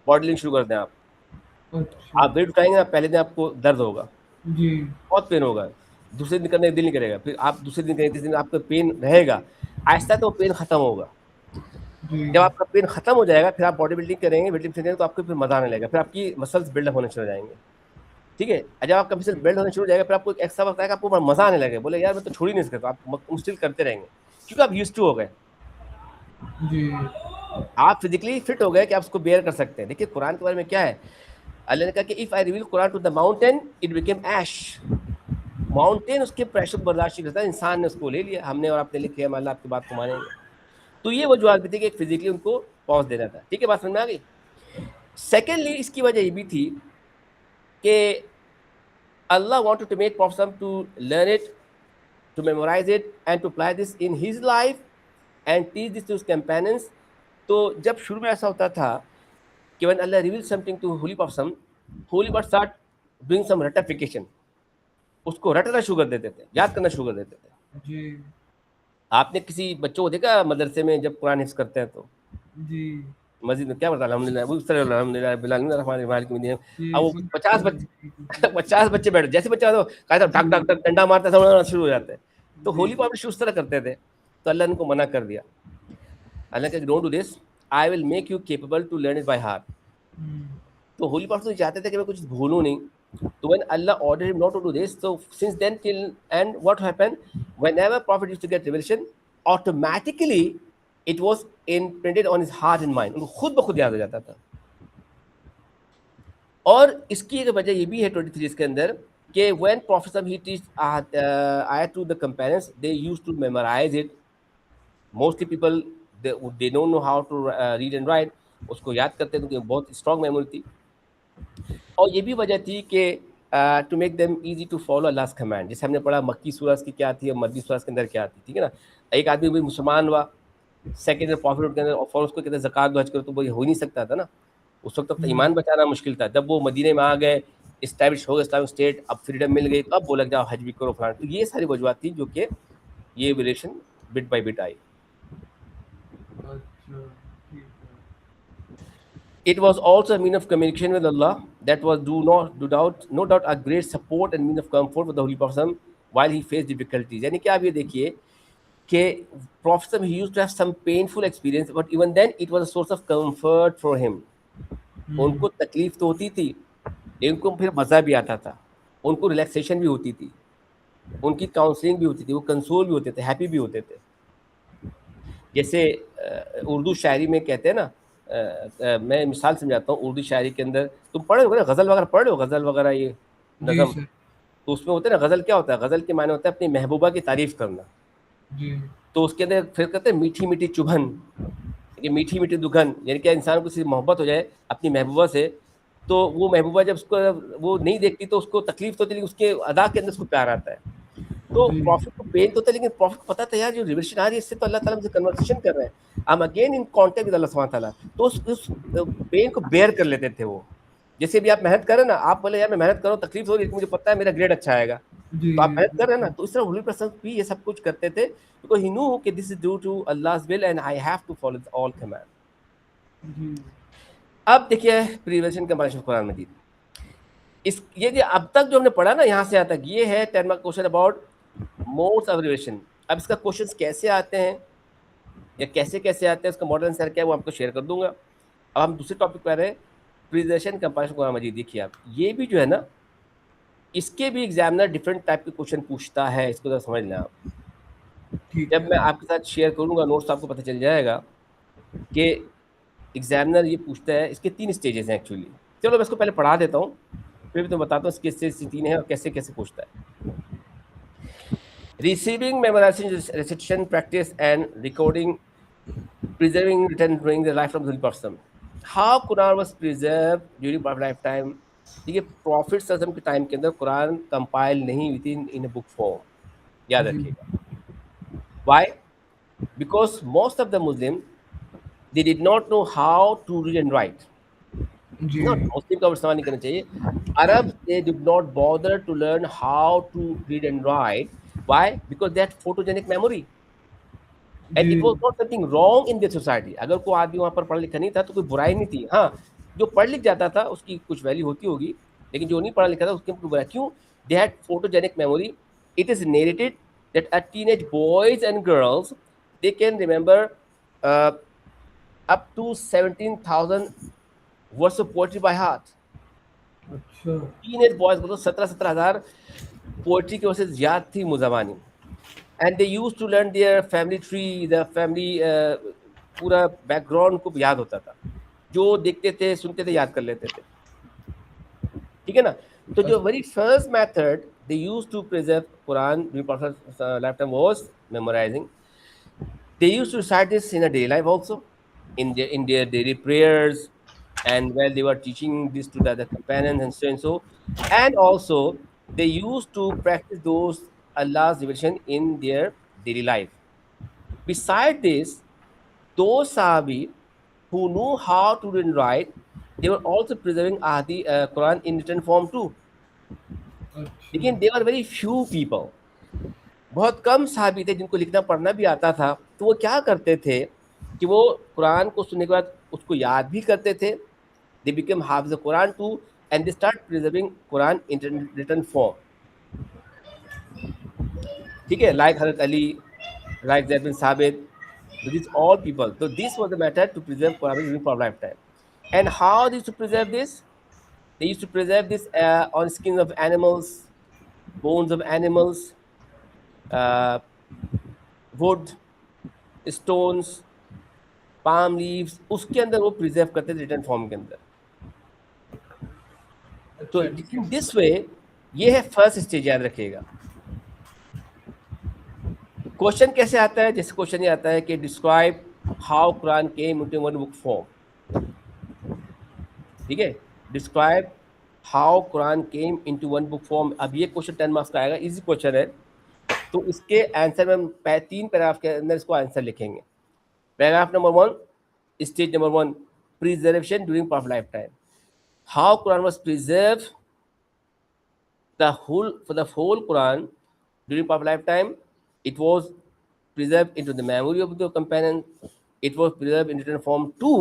बॉडी लिफ्टिंग शुरू कर दें अच्छा। आप वेट उठाएंगे ना, पहले दिन आपको दर्द होगा, जी। बहुत पेन होगा, दूसरे दिन करने का दिल नहीं करेगा, फिर आप दूसरे दिन करेंगे, तीसरे दिन आपका पेन रहेगा, आहिस्ता तो पेन खत्म होगा। जी। जब आपका पेन खत्म हो जाएगा, फिर आप बॉडी बिल्डिंग करेंगे, वेट लिफ्टिंग करेंगे, तो आपको फिर मजा आने लगेगा, फिर आपकी मसल्स बिल्डअप होने शुरू हो जाएंगे, ठीक है? जब आपका मसल बिल्ड होने शुरू हो जाएगा, फिर आपको एक एक्स्ट्रा वक्त आएगा, आपको मजा आने लगेगा, बोले यार मैं तो छोड़ ही नहीं सकता, आप मुश्किल करते रहेंगे, क्योंकि आप यूज्ड टू हो गए, जी। आप फिजिकली फिट हो गए कि आप उसको बेयर कर सकते हैं। देखिए कुरान के बारे में क्या है, अल्लाह ने कहा कि if I reveal Quran to the mountain it became ash. Mountain उसके प्रेशर बर्दाश्त नहीं करता, इंसान ने उसको ले लिया, हमने और आपने लिखे, हम अल्लाह आपकी बात को मानेंगे। तो ये वजूहत भी थी कि एक फिजिकली उनको पॉज देना था, ठीक है? बात समझ में आ गई? सेकेंडली इसकी वजह ये भी थी कि Allah wanted to make prophet to learn it, to memorise it and to apply this in his life and teach this to his companions. तो जब शुरू में ऐसा होता था कि when Allah reveal something to holy prophet, holy prophet start doing some ratification, उसको रटना शुरू कर देते थे, याद करना शुरू कर देते थे। जी। आपने किसी बच्चों को देखा मदरसे में जब कुरान हिफ्ज़ करते हैं तो जी। मस्जिद में क्या पढ़ता है? अल्हम्दुलिल्लाह, वो इस तरह अल्हम्दुलिल्लाह बिल आलमीन अर्रहमान अर्रहीम के लिए। जी। अब वो सुन 50 बच्चे 50 बच्चे बैठे, जैसे बच्चा तो कहता ढक ढक ढक डंडा मारता था, शुरू हो जाते हैं। तो होली जी। को आप उस तरह करते थे। तो अल्लाह ने उनको मना कर दिया। अल्लाह ने कहा don't do this, I will make you capable to learn it by heart. तो होली प्रॉफिट तो चाहते थे कि मैं कुछ भूलूं नहीं, तो when Allah ordered him not to do this, so since then till and what happened, whenever prophet used to get revelation, automatically it was imprinted on his heart and mind, उनको खुद ब खुद याद हो जाता था। और इसकी एक वजह ये भी है 23 के अंदर कि when prophet he teach ayat to the companions, they used to memorize it. Mostly people they don't know how to read and write, उसको याद करते थे, बहुत स्ट्रॉन्ग मेमोरी थी। और ये भी वजह थी कि to make them easy to follow Allah command, जैसे हमने पढ़ा मक्की सूरत की क्या थी और मदनी सूरत के अंदर क्या थी, ठीक है ना। एक आदमी भी मुसलमान हुआ, सेकेंड प्रॉफिट के अंदर और फौरन उसको कहते ज़कात दो हज करो, तो वो हो ही नहीं सकता था ना, उस वक्त तो ईमान बचाना मुश्किल था। जब वो मदीने में आ गए, इस्टेब्लिश हो गया इस्लामिक स्टेट, अब फ्रीडम मिल गई, तो अब बोला जाओ हज भी करो फलाना। तो ये सारी वजूहत थी जो कि ये relation bit by bit I. It was also a mean of communication with Allah that was no doubt a great support and mean of comfort for the Holy Prophet while he faced difficulties. यानी कि आप ये देखिए कि Prophet he used to have some painful experience, but even then it was a source of comfort for him. उनको तकलीफ तो होती थी, लेकिन उनको फिर मज़ा भी आता था, उनको रिलैक्सेशन भी होती थी, उनकी काउंसलिंग भी होती थी, वो कंसोल भी होते थे, हैप्पी भी होते थे। जैसे उर्दू शायरी में कहते हैं ना, मैं मिसाल समझाता हूँ, उर्दू शायरी के अंदर तुम पढ़े हो ना, गज़ल वगैरह पढ़े हो, गज़ल वगैरह ये नज़म, तो उसमें होते हैं ना, गज़ल क्या होता है, गज़ल के मायने होता है अपनी महबूबा की तारीफ़ करना। तो उसके अंदर फिर कहते हैं मीठी मीठी चुभन, कि मीठी मीठी दुल्हन, यानी कि इंसान को किसी मोहब्बत हो जाए अपनी महबूबा से, तो वो महबूबा जब उसको वो नहीं देखती तो उसको तकलीफ तो होती, लेकिन उसके अदा के अंदर उसको प्यार आता है। तो प्रॉफिट को पेन तो था, लेकिन प्रॉफिट को पता था यार जो रिवर्शन आ रही है इससे तो अल्लाह ताला मुझसे कन्वर्सेशन कर रहे हैं, I am again in contact with Allah सुब्हानहू ताला। तो उस पेन को बेयर कर लेते थे वो। जैसे भी आप मेहनत करें ना, आप बोले यार मैं मेहनत करूँ, तकलीफ हो रही है, मुझे पता है मेरा ग्रेड अच्छा आएगा, तो आप मेहनत कर रहे हैं ना, तो इस तरह होली प्रॉफिट भी ये सब कुछ करते थे, बिकॉज़ ही न्यू कि this is due to Allah's will and I have to follow all command. अब देखिए प्रिवेशन कंपैरिजन कुरान मजीद, इस ये जो अब तक जो हमने पढ़ा ना यहाँ से यहाँ तक, ये है 10 mark question about modes of relation. अब इसका क्वेश्चंस कैसे आते हैं या कैसे कैसे आते हैं, इसका मॉडल आंसर क्या है वो आपको शेयर कर दूंगा। अब हम दूसरे टॉपिक पर आ रहे हैं, प्रिवेशन कंपैरिजन कुरान मजीद। देखिए आप ये भी जो है ना, इसके भी एग्जामिनर डिफरेंट टाइप के क्वेश्चन पूछता है, इसको जरा समझ लें आप। जब मैं आपके साथ शेयर करूंगा नोट्स, आपको पता चल जाएगा कि एग्जामिनर ये पूछता है। इसके 3 स्टेजेस हैं एक्चुअली। चलो मैं इसको पहले पढ़ा देता हूँ, फिर भी तो बताता हूँ इसके स्टेज 3 है और कैसे कैसे पूछता है। Receiving, memorizing, recitation, practice, and recording, preserving, written during the life of the Prophet. How Quran was preserved during Prophet lifetime? देखिए प्रॉफिट सल्लल्लाहु अलैहि वसल्लम के टाइम के अंदर कुरान कंपाइल नहीं हुई थी इन अ बुक फॉर्म, याद रखिएगा। Why? Because most of the Muslim they did not know how to read and write. Not Muslim का इस्तेमाल नहीं करना चाहिए। Arabs they did not bother to learn how to read and write. Why? Because they had photogenic memory. And it was not something wrong in their society. अगर कोई आदमी वहाँ पर पढ़ा लिखा नहीं था तो कोई बुराई नहीं थी। हाँ, जो पढ़ लिख जाता था उसकी कुछ वैल्यू होती होगी, लेकिन जो नहीं पढ़ा लिखा था उसके ऊपर बुराई क्यों? They had photogenic memory. It is narrated that a teenage boys and girls they can remember up to 17,000 words of poetry by heart. अच्छा, टीनेज बॉयज को तो 17,000 पोएट्री की वजह से याद थी मुज़बानी। And they used to learn their family tree, the family पूरा बैकग्राउंड को याद होता था, जो देखते थे सुनते थे याद कर लेते थे, ठीक है ना। तो जो very first method they used to preserve Quran during prophet lifetime was memorising. They used to recite this in a daily life also, in their daily prayers, and while they were teaching this to the other companions and so, and also they used to practice those Allah's revelation in their daily life. Beside this, those Sahabi who knew how to read and write, they were also preserving Quran in written form too. लेकिन they were very few people. बहुत कम साहबी थे जिनको लिखना पढ़ना भी आता था। तो वो क्या करते थे कि वो कुरान को सुनने के बाद उसको याद भी करते थे। They became हाफिज़ Quran too and they start preserving Quran in written form। ठीक है, लाइक हज़रत Ali like Zaid bin Sabit. So these all people. So this was the method to preserve Quran during Prophet lifetime. And how they used to preserve this? They used to preserve this on skins of animals, bones of animals, uh, wood, stones, palm leaves. उसके अंदर वो preserve करते थे written form के अंदर. तो अच्छा ठीक in है। this way ये है फर्स्ट स्टेज, याद रखिएगा. क्वेश्चन कैसे आता है? जैसे क्वेश्चन ये आता है कि describe how Quran came into one book form. ठीक है, describe how Quran came into one book form. अब ये क्वेश्चन 10 मार्क्स का आएगा, इजी क्वेश्चन है. तो इसके आंसर में हम 3 पैराग्राफ के अंदर इसको आंसर लिखेंगे. Paragraph number 1, stage number 1, preservation during prophet life time. How Quran was preserve the whole Quran during Prophet lifetime. It was preserved into the memory of the companion. It was preserved in written form too,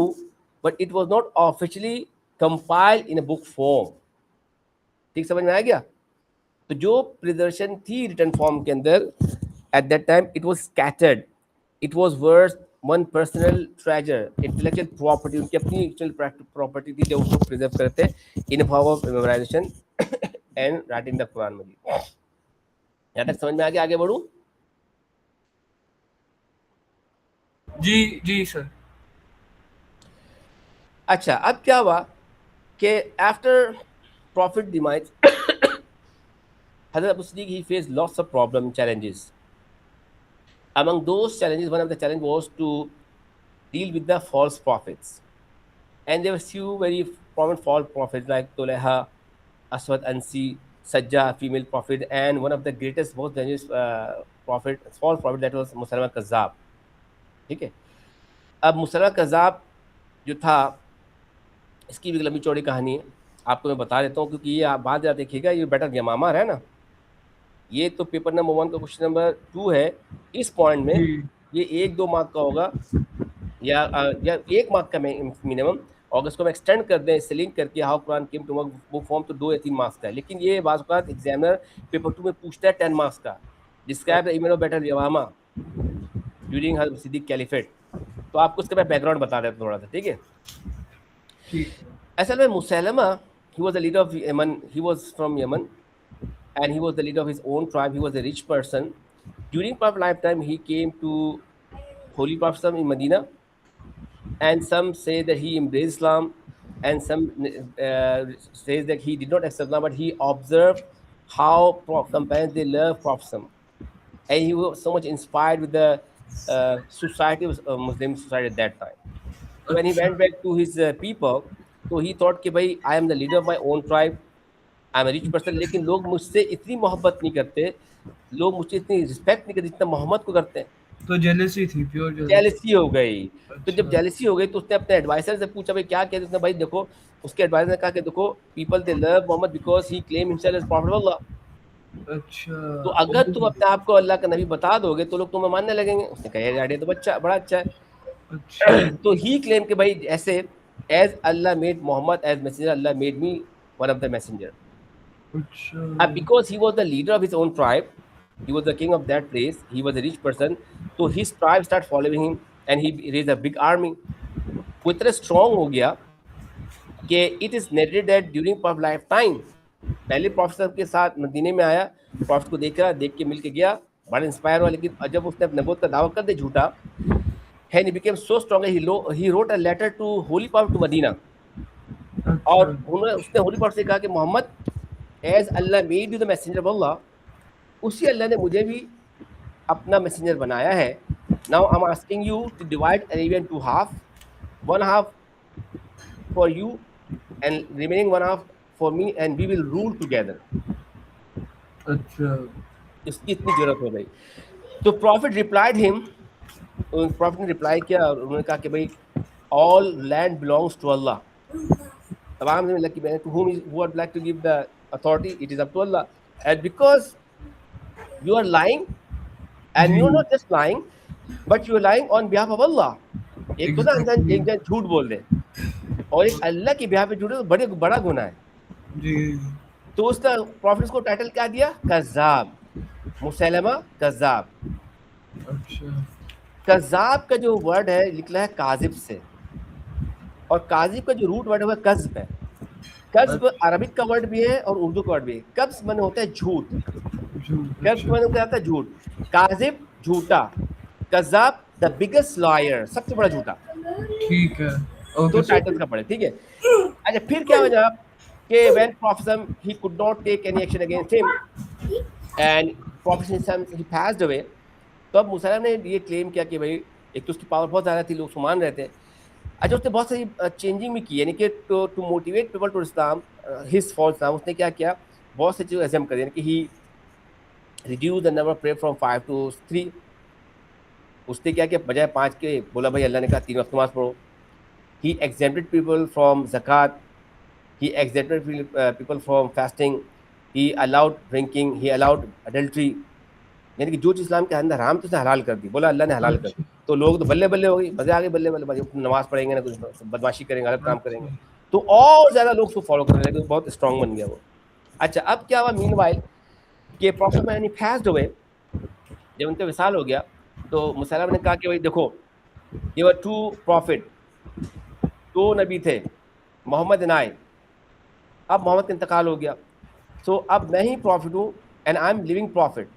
but it was not officially compiled in a book form. ठीक समझ में आ गया? तो जो preservation थी return form के अंदर at that time, it was scattered, it was worth one personal treasure, intellectual property, उनकी अपनी इंटेलेक्चुअल प्रॉपर्टी थी जो उसको प्रिजर्व करते in form of memorisation and writing the Quran Majeed. यहाँ तक समझ में आ गया? आगे बढ़ूं? जी जी सर. अच्छा, अब क्या हुआ कि आफ्टर प्रॉफिट डिमाइज हज़रत Abu Siddiq he face lots of problem challenges. Among those challenges, one of the challenge was to deal with the false prophets, and there were few very prominent false prophets like Tuleha, Aswad Ansi, Sajja, female prophet, and one of the greatest, most dangerous false prophet, that was Musailama Kazzab. ठीक है, अब मुसलमा कज़ाब जो था, इसकी भी लंबी चौड़ी कहानी है, आपको मैं बता देता हूँ, क्योंकि ये आप बात याद देखिएगा, ये बेटर यमामा है ना, ये तो पेपर नंबर 1 का क्वेश्चन नंबर 2 है. इस पॉइंट में ये 1-2 मार्क का होगा या 1 मार्क का मिनिमम. और इसको हम एक्सटेंड कर दें, इससे लिंक करके how Quran came to book form, तो 2 या 3 मार्क्स का है. लेकिन ये बात एग्जामिनर पेपर 2 में पूछता है 10 मार्क्स का. Describe the image of battle Yamama during हज़रत सिद्दीक कैलिफेट. तो आपको इसका मैं बैकग्राउंड बता देता हूँ थोड़ा सा. ठीक है, असल में Musaylama, he was the leader of Yemen, he was from Yemen, and he was the leader of his own tribe. He was a rich person. During Prophet's lifetime, he came to Holy Prophet in Medina, and some say that he embraced Islam, and some says that he did not accept Islam, but he observed how companions they love Prophet, and he was so much inspired with the society of Muslim society at that time. So when he went back to his people, so he thought कि भाई I am the leader of my own tribe, I am rich person, लेकिन लोग मुझसे इतनी मोहब्बत नहीं करते, लोग मुझसे इतनी रिस्पेक्ट नहीं करते जितना मोहम्मद को करते हैं. तो जेलसी थी, प्योर जेलसी हो गई. तो जब जेलसी हो गई तो उसने अपने एडवाइजर से पूछा भाई क्या कहते. उसने भाई देखो, उसके एडवाइजर ने कहा कि देखो, people they love Mohammad because he claim himself as prophet of Allah. अच्छा, तो अगर तुम अपने आप को अल्लाह का नबी बता दोगे तो लोग तुम्हें मानने लगेंगे. उसने कहा यार आइडिया तो बड़ा अच्छा है. अच्छा. तो ही क्लेम कि भाई ऐसे as Allah made Muhammad as messenger, Allah made me one of the messenger. Because he was the leader of his own tribe, he was the king of that place, he was a rich person, so his tribe started following him and he raised a big army. वो इतना strong हो गया कि it is noted that during prophet life time, पहले prophet के साथ मदीने में आया, प्रॉफिट को देख के मिल के गया, बड़ा इंस्पायर हुआ. लेकिन जब उसने नबूवत का दावा कर दिया झूठा, and he became so strong, he wrote a letter to holy prophet to Medina. और उसने होली प्रॉफिट से कहा कि Mohammad, as Allah made you the messenger of Allah, उसी अल्लाह ने मुझे भी अपना मैसेंजर बनाया है. Now I am asking you to divide Arabian to half, one half for you and remaining one half for me, and we will rule together. अच्छा, इसकी इतनी जरूरत हो गई. तो प्रॉफिट रिप्लाइड हिम, प्रॉफिट ने रिप्लाई किया और उन्होंने कहा कि भाई all land belongs to Allah. तमाम ज़मीन अल्लाह की है, to whom he would like to give the authority, it is up to Allah. And because you are lying, and you're not just lying, but you are lying on behalf of Allah. एक तो ना इंसान झूठ बोल दे, और एक अल्लाह की behalf पे झूठ तो बड़ा गुनाह है जी. तो उसका प्रॉफिट को टाइटल क्या दिया? कज़्ज़ाब, मुसैलमा कज़्ज़ाब. अच्छा। कज़ाब का जो वर्ड है निकला है काज़िब से, और काज़िब का जो रूट वर्ड है वो कज़्ब है। कज़्ब अच्छा। अरबिक का वर्ड भी है और उर्दू का वर्ड भी है। कज़्ब माने होता है झूठ, झूठ। कज़्ब अच्छा। माने क्या होता है झूठ, काज़िब झूठा, कज़्ज़ाब द बिगेस्ट लॉयर सबसे बड़ा झूठा। ठीक है। तो ओके सो टाइटल्स का पढ़े, ठीक है। अच्छा फिर क्या हो जनाब कि when professor he could not take any action against him and professor he passed away, तो अब मुसलमान ने ये क्लेम किया कि भाई एक तो उसकी पावर बहुत ज़्यादा थी, लोग उसको मान रहे थे। अच्छा उसने बहुत सारी चेंजिंग भी की, यानी कि to motivate people to Islam, his false नाम, उसने क्या किया, बहुत सी चीज़ एजम कर, यानी कि he reduce the number prayer from 5 to 3। उसने क्या किया, बजाय 5 के बोला भाई अल्लाह ने कहा 3 वक्त नमाज पढ़ो। ही एग्जेम्प्टेड पीपल फ्रॉम ज़कात, he exempted people from fasting, he allowed drinking, he allowed adultery, यानी कि जो चीज़ इस्लाम के अंदर हराम तो उसने हलाल कर दी, बोला अल्लाह ने हलाल कर दी। अच्छा। तो लोग तो बल्ले बल्ले हो गई, मजे आ गए, बल्ले बल्ले बल्ले, नमाज पढ़ेंगे ना कुछ बदमाशी करेंगे, गलत काम करेंगे, अच्छा। तो और ज़्यादा लोग उसको फॉलो करने लगे, बहुत स्ट्रॉन्ग बन गया वो। अच्छा अब क्या हुआ, मीन वाइल के प्रॉफिट मैनी फैस्ट हुए, जब उनका विसाल हो गया तो मुसलमान ने कहा कि भाई देखो, ये वर टू प्रॉफिट, दो नबी थे, मोहम्मद एंड आई, अब मोहम्मद का इंतकाल हो गया, सो अब मैं ही प्रॉफिट हूँ and I am living profit.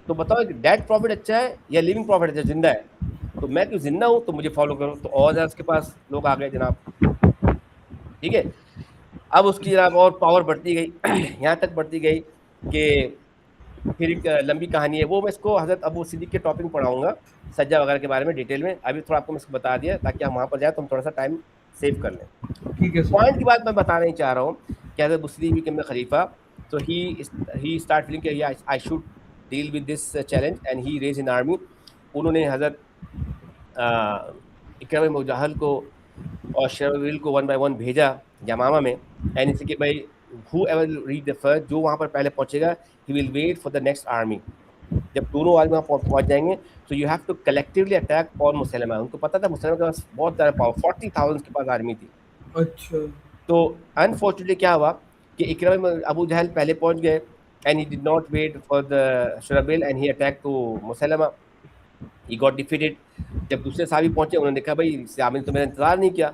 तो बताओ कि डेड प्रॉफिट अच्छा है या लिविंग प्रॉफिट अच्छा, जिंदा है? तो मैं क्यों जिंदा हूँ, तो मुझे फॉलो करो। तो और ज़्यादा उसके पास लोग आ गए जनाब, ठीक है। अब उसकी जनाब और पावर बढ़ती गई यहाँ तक बढ़ती गई कि फिर एक लंबी कहानी है, वो मैं इसको हज़रत अबू सिद्दीक के टॉपिक में पढ़ाऊंगा, सज्जा वगैरह के बारे में डिटेल में। अभी थोड़ा आपको मैं इसको बता दिया ताकि हम वहाँ पर जाए तो हम थोड़ा सा टाइम सेव कर लें। ठीक है सर। पॉइंट की बात मैं बताना ही चाह रहा हूँ कि हज़रत मुस्लिम भी के खलीफा, तो ही स्टार्ट फीलिंग कि I should deal with this challenge and he raise in army. उन्होंने हज़रत इकराम मुजाहल को और शरविल को वन बाय वन भेजा यमामा में, एंड इसे कि भाई whoever read the first, जो वहाँ पर पहले पहुँचेगा he will wait for the next army. जब दोनों आर्मी वहाँ पहुँच जाएंगे तो you have to collectively attack on मुसलमान। उनको पता था मुसलमान के पास बहुत ज़्यादा पावर, 40,000 के पास आर्मी थी। अच्छा। तो अनफॉर्चुनेटली क्या हुआ कि इकराम अबू जहल पहले पहुंच गए and he did not wait for the शरबिल and he attack to Musaylama, he got defeated. जब दूसरे साहबी पहुंचे उन्होंने कहा भाई इस आदमी ने तो मेरा इंतजार नहीं किया,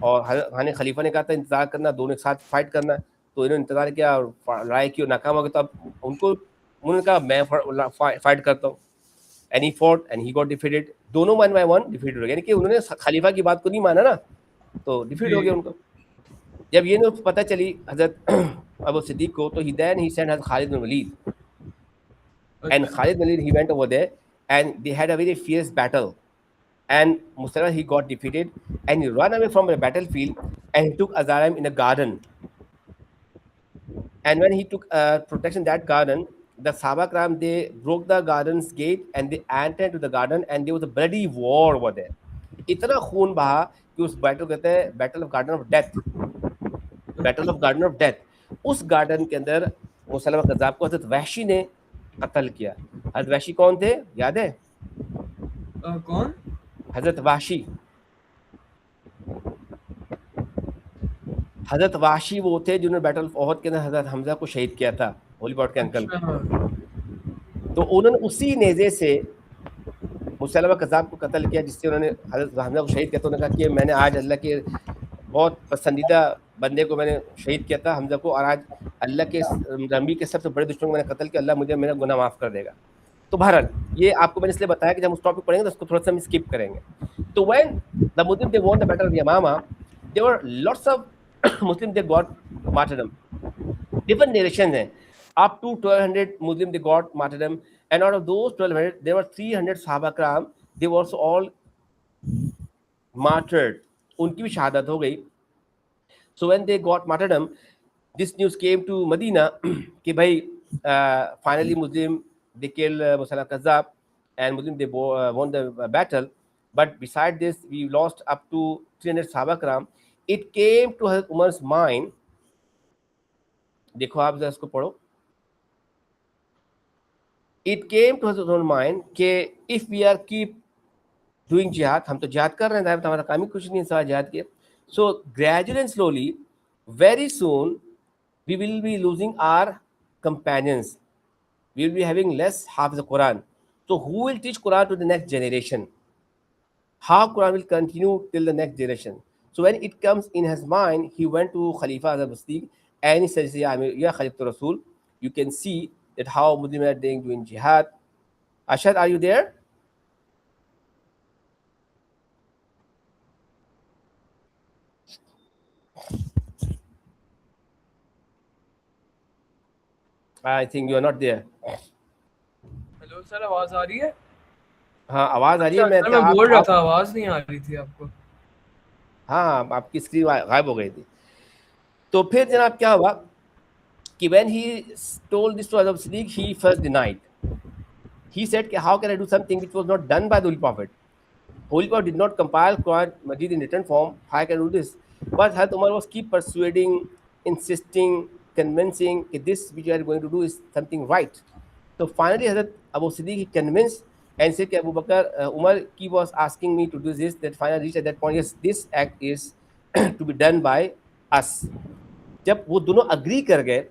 और खाने खलीफा ने कहा था इंतजार करना, दोनों एक साथ फाइट करना, तो इन्होंने इंतजार किया और लड़ाई की और नाकाम हो गए। तो अब उनको उन्होंने कहा मैं फाइट करता हूँ, and he fought and he got defeated. दोनों वन बाय वन डिफीट हो गए, यानी कि उन्होंने खलीफा की बात को नहीं माना ना, तो डिफीट जी। हो गया उनको। जब ये न्यूज़ पता चली हज़रत अबू सिद्दीक को, तो ही सेंट हज़रत खालिद बिन वलीद, एंड अच्छा। Khalid bin Walid he went over there and they had a very fierce battle, and Musaylama he got defeated and he ran away from the battlefield and he took Azaram in a garden. And when he took protection in that garden, the Sahaba Kram they broke the garden's gate and they entered to the garden and there was a bloody war over there. इतना खून बहा कि उस battle कहते हैं battle of garden of death, battle of garden of death. उस garden के अंदर मुसलमान कज़ाब को हज़रत वहशी ने कत्ल किया। हज़रत वहशी कौन थे, याद है? कौन? हज़रत वाशी, हज़रत वाशी वो थे जिन्होंने बैटल ऑफ ओहद के अंदर हज़रत हमजा को शहीद किया था, होली बॉट के अंकल अच्छा। को। तो उन्होंने उसी नेज़े से मुसलमा कज़ाब को कत्ल किया जिससे उन्होंने हज़रत हमजा को शहीद किया। तो उन्होंने कहा कि मैंने आज अल्लाह के बहुत पसंदीदा बंदे को मैंने शहीद किया था, हमजा को, और आज अल्लाह के नबी के सबसे बड़े दुश्मन को मैंने कत्ल किया, अल्लाह मुझे मेरा गुनाह माफ़ कर देगा। तो बहरहाल ये आपको मैंने इसलिए बताया कि जब हम उस टॉपिक पढ़ेंगे तो उसको थोड़ा सा हम स्किप करेंगे। तो when the Muslim they won the battle of Yamama, there were lots of Muslim they got martyrdom. different narrations हैं, up to 1200 Muslim they got martyrdom, and out of those 1200 there were 300 Sahaba Kram, they were also all martyred, उनकी भी शहादत हो गई। So when they got martyrdom, this news came to Medina कि भाई finally Muslim they killed Musala Kazzab and Muslim they won the battle, but beside this we lost up to 300 Sahaba Kram. It came to Hazrat Umar's mind, देखो आप जरा इसको पढ़ो। It came to his mind कि if we are keep doing jihad, हम तो jihad कर रहे हैं, हमारा काम ही कुछ नहीं है jihad के, so gradually and slowly very soon we will be losing our companions, we will be having less हाफिज़ Quran. So who will teach Quran to the next generation? How Quran will continue till the next generation? So when it comes in his mind, he went to Khalifa Azhar Basti and he says, yeah, Khalifa Rasul, you can see that how Muslims are doing jihad. Ashad, are you there? I think you are not there. Hello sir, आवाज आ रही है? हाँ, आवाज आ रही है। अच्छा मैं sir, मैं आप बोल रहा था आवाज नहीं आ रही थी आपको। हाँ, आपकी स्क्रीन गायब हो गई थी। तो फिर जनाब क्या हुआ कि when he told this to Azhar Siddiq, he first denied. He said, how can I do something which was not done by the Holy Prophet? Holy Prophet did not compile Quran Majid in written form. How can I do this? But Hazrat Umar was keep persuading, insisting, convincing that this which you are going to do is something right. So finally, Hazrat Abu Siddiq he convinced and said, Abu Bakr, Umar he was asking me to do this. That finally reached at that point, yes, this act is to be done by us. जब वो दोनों agree कर गए,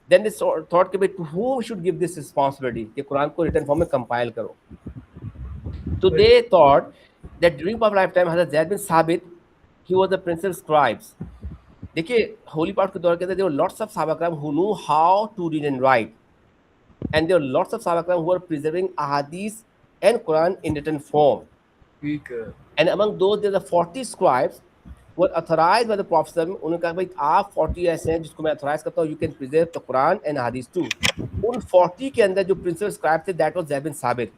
then they thought कि भाई to whom should give this responsibility कि कुरान को return form में कंपाइल करो. So they thought that during Prophet lifetime, Hazrat Zaid bin Sabit, he was the principal scribes. देखिए होली पार्ट के दौर के अंदर there were lots of Sahaba who knew how to read and write, and there were lots of Sahaba who were preserving ahadith and Quran in written form. ठीक है। And among those there are 40 scribes were authorized by the Prophet. उन्होंने कहा भाई आप 40 ऐसे हैं जिसको मैं ऑथराइज करता हूँ, you can preserve the Quran and hadith too. उन 40 के अंदर जो प्रिंसिपल स्क्राइब थे that was Zaid bin Sabit.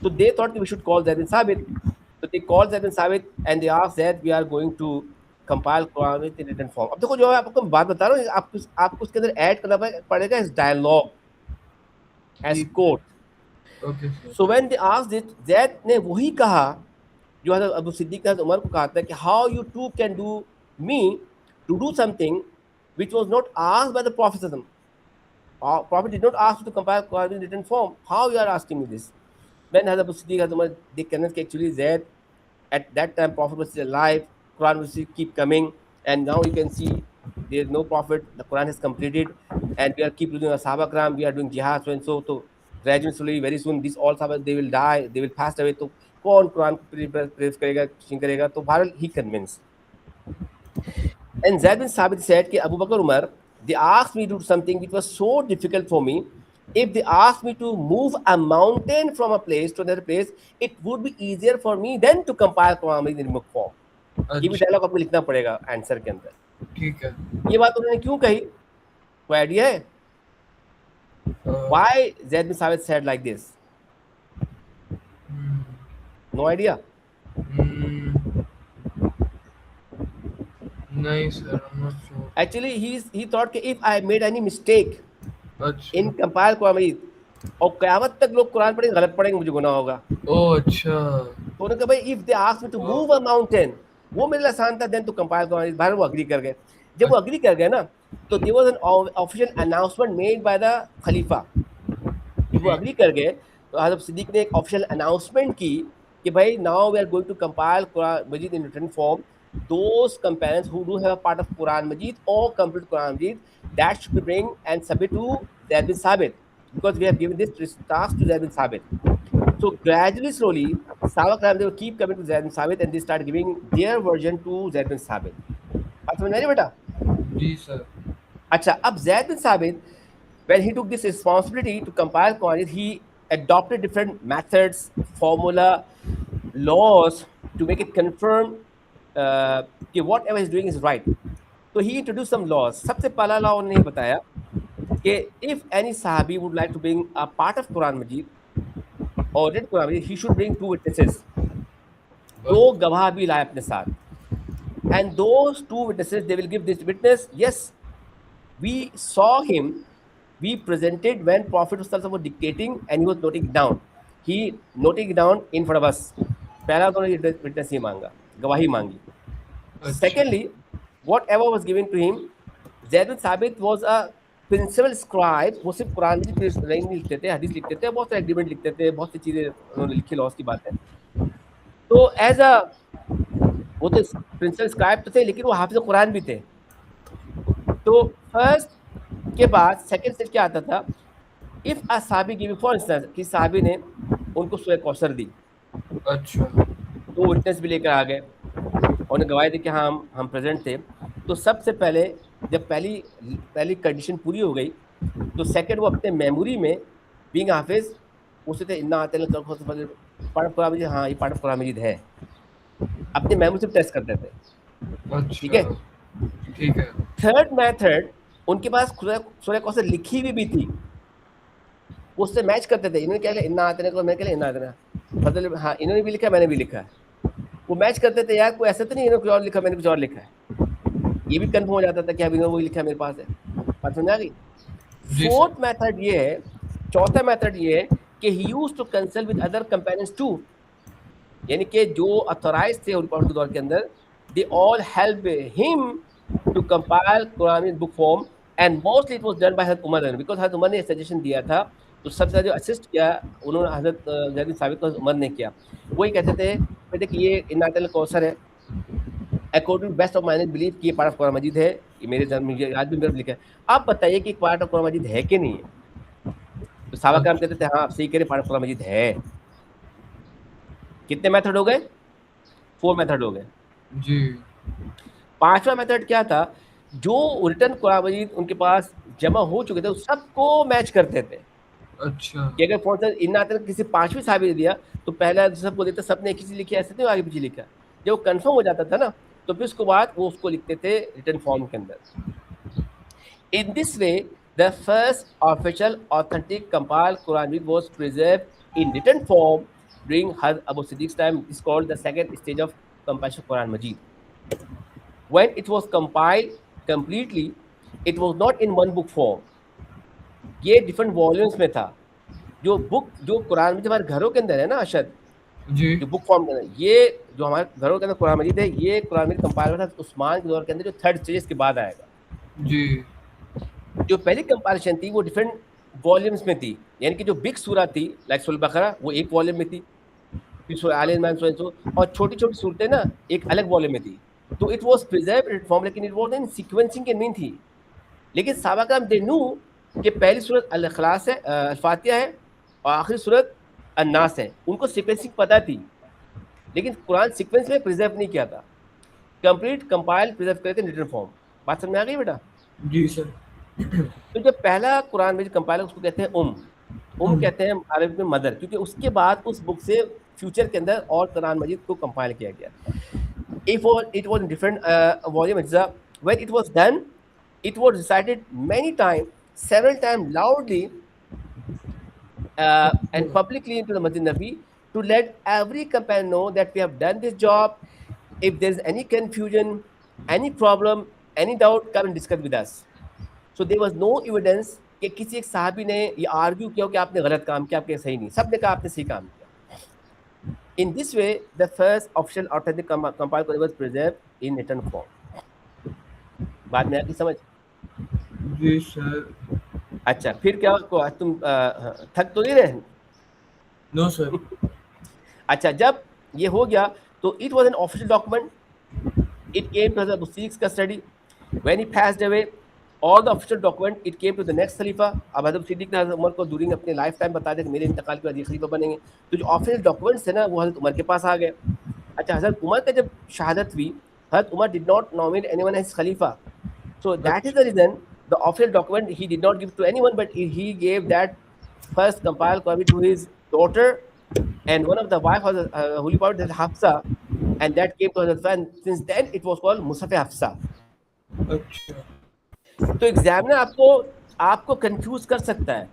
So they thought we should call Zaid bin Sabit. So they called Zaid bin Sabit and they asked that we are going to compile Quran in written form. अब देखो जो मैं आपको बात बता रहा हूँ, आपको उसके अंदर ऐड करना पड़ेगा इस dialogue as quote. Okay. So when they asked it, Zaid ने वही कहा जो हज़रत अबू सिद्दीक ने उमर को कहा था कि how you too can do me to do something which was not asked by the Prophet. Prophet did not ask you to compile Quran in written form. How you are asking me this? When Hazrat Abu Siddiq Hazrat Umar, they convinced actually Zaid at that time Prophet was still alive, Quran will still keep coming, and now you can see there is no Prophet, the Quran has completed, and we are keep doing a Sahaba Kram, we are doing jihad, so and so gradually, slowly, very soon, these all Sahaba, they will die, they will pass away, तो कौन Quran press करेगा, teaching करेगा, तो बहरहाल he convinced. And Zaid bin Sabit said कि Abu Bakr Umar, they asked me to do something which was so difficult for me. If they asked me to move a mountain from a place to another place, it would be easier for me than to compile Quran in book form. ये भी dialogue आपको लिखना पड़ेगा answer के अंदर. ठीक है. ये बात उन्होंने क्यों कही? कोई आइडिया है? Why Zaid bin Sabit said like this? No idea. नहीं sir, I'm not sure. Actually, he thought कि if I made any mistake in compile Quran और क़यामत तक लोग कुरान पढ़ेंगे, गलत पढ़ेंगे, मुझे गुनाह होगा. ओह अच्छा. तो उन्होंने कहा भाई if they asked me to move a mountain, वो मेरे लिए आसान था, then to compile Quran. बाहर वो अग्री कर गए. जब वो अग्री कर गए ना, तो there was an official announcement made by the Khalifa. जब वो अग्री कर गए, तो हज़रत सिद्दीक ने एक ऑफिशियल अनाउंसमेंट की कि भाई now we are going to compile Quran Majid in written form. Those companions who do have a part of Quran Majid or complete Quran Majid, that should be bring and submit to Zaid bin Sabit, because we have given this task to Zaid bin Sabit. So gradually, slowly, Sahaba they will keep coming to Zaid bin Sabit and they start giving their version to Zaid bin Sabit. बात समझ में आई बेटा? जी sir. अच्छा, अब Zaid bin Sabit, when he took this responsibility to compile Quran, he adopted different methods, formula, laws to make it confirm कि whatever he's doing is right. So he introduced some laws. सबसे पहला law उन्होंने बताया कि if any sahabi would like to bring a part of Quran Majid or read Quran Majid, he should bring 2 witnesses. 2 गवाह भी लाए अपने साथ. And those 2 witnesses, they will give this witness, yes, we saw him, we presented when Prophet was dictating and he was noting it down. He noting it down in front of us. पहला तो witness ही मांगा, गवाही मांगी. Secondly, whatever was given to him, Zaid bin Sabit was a principal scribe. वो सिर्फ कुरान की नहीं लिखते थे, हदीस लिखते थे, बहुत सारे एग्रीमेंट लिखते थे, बहुत सी चीज़ें उन्होंने लिखी, लॉस की बात है. तो एज अ वो तो प्रिंसिपल स्क्राइब तो थे, लेकिन वो हाफिज़ कुरान भी थे. तो फर्स्ट के बाद सेकंड स्टेज क्या आता था, इफ़ अ साहबी गिव फॉर इंस्टेंस कि साहबी ने उनको सूरह कौसर दी। अच्छा। तो विटनेस भी लेकर आ गए, उन्होंने गवाही दी कि हाँ हम प्रेजेंट थे। तो सबसे पहले जब पहली पहली कंडीशन पूरी हो गई, तो सेकंड वो अपने मेमोरी में बीइंग हाफिज उससे थे इन्ना आते पार्ट ऑफ कुरान मजीद, हाँ ये पार्ट ऑफ कुरान मजीद है, अपने मेमोरी से टेस्ट करते थे। ठीक है। अच्छा, ठीक है। थर्ड मेथड, उनके पास सूरह कौसर लिखी हुई भी थी, वो उससे मैच करते थे। इन्होंने क्या लिखा, इन्ना आते को, मैंने क्या लिखा, इन्ना आते मतलब हाँ इन्होंने भी लिखा मैंने भी लिखा है, वो मैच करते थे यार, कोई ऐसा तो नहीं इन्होंने कुछ और लिखा मैंने कुछ और लिखा है, ये भी कंफर्म हो जाता था कि अब इन्होंने वही लिखा मेरे पास है। बात समझ आ गई। जी सर। फोर्थ मेथड ये है, चौथा मेथड ये है कि he used to consult with other companions too, यानी कि जो अथोराइज थे उनके दौर के अंदर, they all help him to compile Quran book form, and mostly it was done by हज़रत उमर, बिकॉज़ हज़रत उमर ने सजेशन दिया था। तो सबसे ज़्यादा जो असिस्ट किया उन्होंने हज़रत ज़ैद बिन साबित को हज़रत उमर ने किया। वही कहते थे कि देखिए ये इन्नातल कौसर है, according best of my believe कि ये पार्ट ऑफ कुरान मजीद है, ये मेरे जहन में ये आज भी मेरे लिखा है। आप बताइए कि पार्ट ऑफ कुरान मजीद है कि नहीं है? तो सहाबा कराम कहते थे हाँ आप सही कह रहे, पार्ट ऑफ कुरान मजीद है। कितने मेथड हो गए? 4 मेथड हो गए। जी। पांचवा मेथड क्या था, जो रिटर्न कुरान मजीद उनके पास जमा हो चुके थे उस सबको मैच करते थे। अच्छा। कि अगर फॉर एग्जाम्पल इन्ना तक किसी पांचवी साहबी ने दिया तो पहला सबको देते, सबने एक ही चीज लिखी, ऐसे नहीं आगे पीछे लिखा। जब वो कंफर्म हो जाता था ना, तो फिर उसके बाद वो उसको लिखते थे रिटर्न फॉर्म के अंदर। In this way the first official authentic compiled Quran was preserved in written form during Hazrat Abu Siddiq's time, is called the second stage of compilation Quran Majeed. When it was compiled completely, it was not in one book form, ये different volumes में था। जो book जो कुरान मजीद हमारे घरों के अंदर है ना अशद, जी। जो बुक फॉर्म के अंदर, ये जो हमारे घरों के अंदर कुरान मजीद है, ये कुरान मजीद कंपाइल हुआ था उस्मान के दौर के अंदर, जो थर्ड स्टेज के बाद आएगा। जी। जो पहली कंपाइलेशन थी वो डिफरेंट वॉल्यूम्स में थी, यानी कि जो बिग सूरत थी लाइक सूरह बकरा वो एक वॉल्यूम में थी, फिर सूरह आल इमरान और छोटी छोटी सूरतें ना एक अलग वॉल्यूम में थी। तो it was preserved in form, लेकिन इट वाज इन सीक्वेंसिंग के मीन थी। लेकिन सहाबा कराम दे न्यू कि पहली सूरत अल इखलास है, अल फातिहा है, और आखिरी सूरत अन्नास है, उनको सीक्वेंसिंग पता थी, लेकिन कुरान सीक्वेंस में प्रिजर्व नहीं किया था, कंप्लीट कंपाइल प्रिजर्व करके रिटन फॉर्म। बात समझ में आ गई बेटा? जी सर। तो जो पहला कुरान में जो कंपाइल उसको कहते हैं कहते हैं अरबी में मदर, क्योंकि उसके बाद उस बुक से फ्यूचर के अंदर और कुरान मजीद को कंपाइल किया गया। It was in different volume. When it was done, it was recited many times, several times loudly and publicly into the Masjid Nabi, to let every companion know that we have done this job. If there is any confusion, any problem, any doubt, come and discuss with us. So there was no evidence कि किसी एक साहबी ने ये argue किया कि आपने गलत काम किया, आपके सही नहीं, सबने कहा आपने सही काम किया। In this way, the first official authentic compiled Quran was preserved in written form. बाद में आती समझ? जी सर। अच्छा फिर क्या को तुम थक तो नहीं रहे? No sir. अच्छा जब ये हो गया तो it was an official document. It came to Hazrat Mustiq's custody. When he passed away, all the official document it came to the next खलीफा। अब हज़रत सिद्दीक़ ने हज़रत उमर को दूरिंग अपने लाइफ टाइम बता दिया कि मेरे इंतकाल के बाद ये खलीफा बनेंगे। तो जो ऑफिशियल डॉक्यूमेंट्स थे ना वो हज़रत उमर के पास आ गए। अच्छा हज़रत उमर का जब शहादत हुई, हज़रत Umar did not nominate anyone as खलीफा, so that is the reason the official document he did not give to anyone, but he gave that first compiled copy to his daughter, and one of the wife was holy prophet Hafsa, and that came to Hazrat, and since then it was called Musaf Hafsa. अच्छा। तो examiner आपको आपको confuse कर सकता है,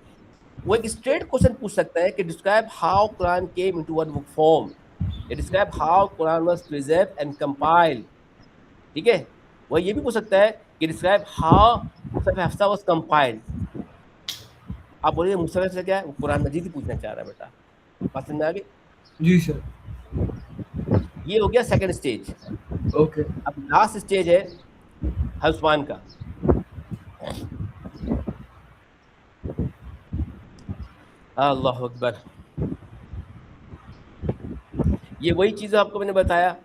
वो एक straight question पूछ सकता है कि describe how Quran came into one book form, describe how Quran was preserved and compiled. ठीक है, वो ये भी पूछ सकता है कि describe how Mushaf Hafsa was compiled. आप बोलिए मुसहफ हफ्सा क्या है, वो कुरान मजीद ही पूछना चाह रहा है बेटा। बात समझ में आ गई? जी सर। ये हो गया सेकंड स्टेज। ओके। अब लास्ट स्टेज है उस्मान का। अल्लाह अकबर। ये वही चीज़ आपको मैंने बताया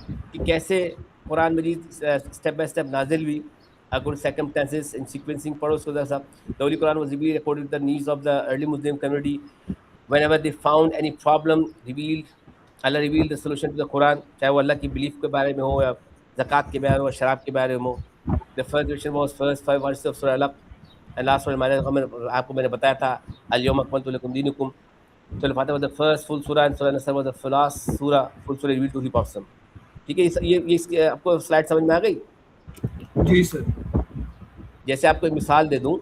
कि कैसे कुरान मजीद स्टेप बाय स्टेप नाजिल हुई, अकॉर्डिंग सर्कमस्टेंसेस इन सीक्वेंसिंग। पढ़ो उसको जरा सा। The holy Quran was revealed according to the needs of the early Muslim community whenever they found any problem, revealed Allah revealed the solution to the Quran, चाहे वो अल्लाह की belief के बारे में हो या ज़कात के बारे में हो, शराब के बारे में हो. The first question was first 5 verses of Surah Alaq, and last one आपको मैंने बताया था al-yawma akmaltu lakum dinakum. Surah Al-Fatiha was the first full surah and Surah Nasr was the last surah, full surah revealed to the Prophet. ठीक है, ये इसके आपको slide समझ में आ गई? जी सर. जैसे आपको एक मिसाल दे दूं,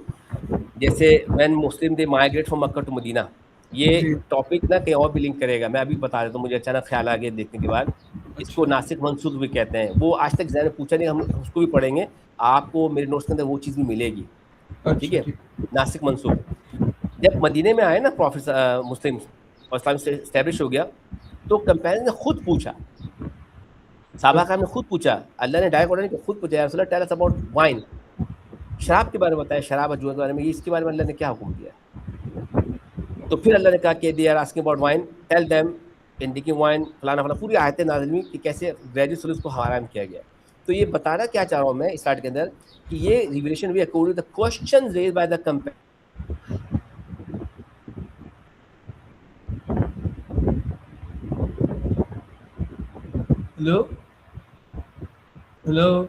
जैसे when Muslim they migrate from Mecca to Medina, ये जी. टॉपिक ना कहीं और भी लिंक करेगा, मैं अभी बता देता हूँ, मुझे अचानक ख्याल आ गया देखने के बाद. इसको अच्छा. नासिक मनसूख भी कहते हैं. वो आज तक ज़्यादा पूछा नहीं, हम उसको भी पढ़ेंगे. आपको मेरे नोट्स के अंदर वो चीज़ भी मिलेगी. ठीक अच्छा. है, ठीक. नासिक मनसूख. जब मदीने में आए ना प्रॉफिट मुस्लिम और इस्लाम से इस्टेब्लिश हो गया, तो कंपेनियन ने खुद पूछा, साहबा ने खुद पूछा, अल्लाह ने डायरेक्ट ऑर्डर नहीं, खुद पूछा, या रसूल अल्लाह टेल अस अबाउट वाइन, शराब के बारे में बताया, शराब और जुआ के बारे में, इसके बारे में अल्लाह ने क्या हुक्म दिया. तो फिर अल्लाह ने कहा कि they are asking about wine, tell them in drinking wine फलाना फलाना, पूरी आयतें नाज़िल हुई कि कैसे ग्रेजुअली उसको हराम किया गया. तो ये बताना क्या चाह रहा हूँ मैं इस स्लाइड के अंदर कि ये रिवलेशन हुई according to the questions raised by the companion. Hello. Hello.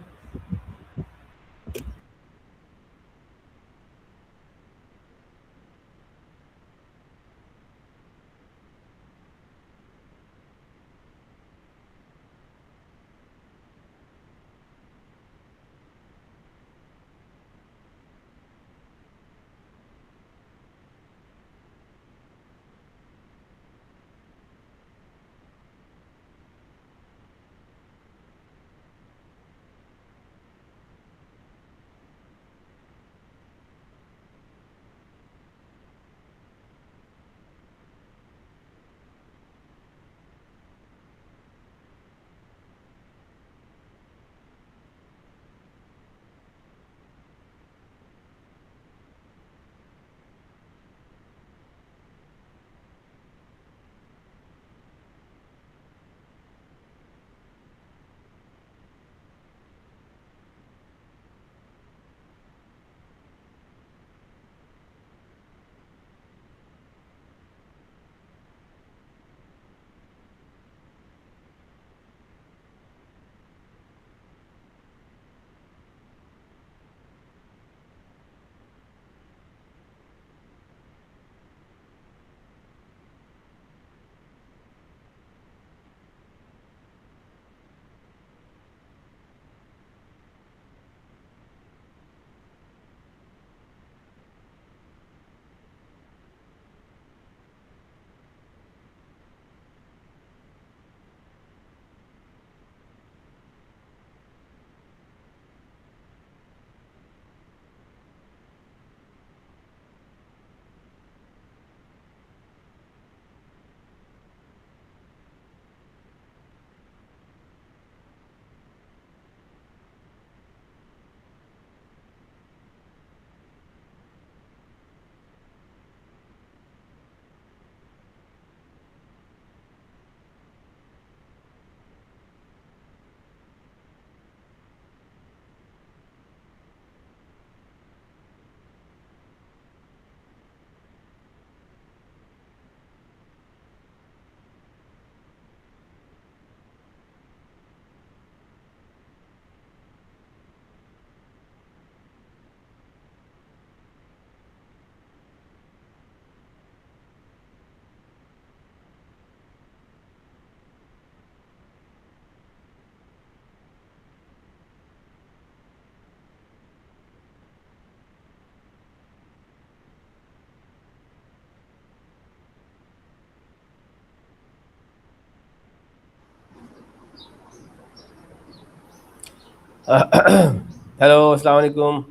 Hello, अस्सलाम वालेकुम.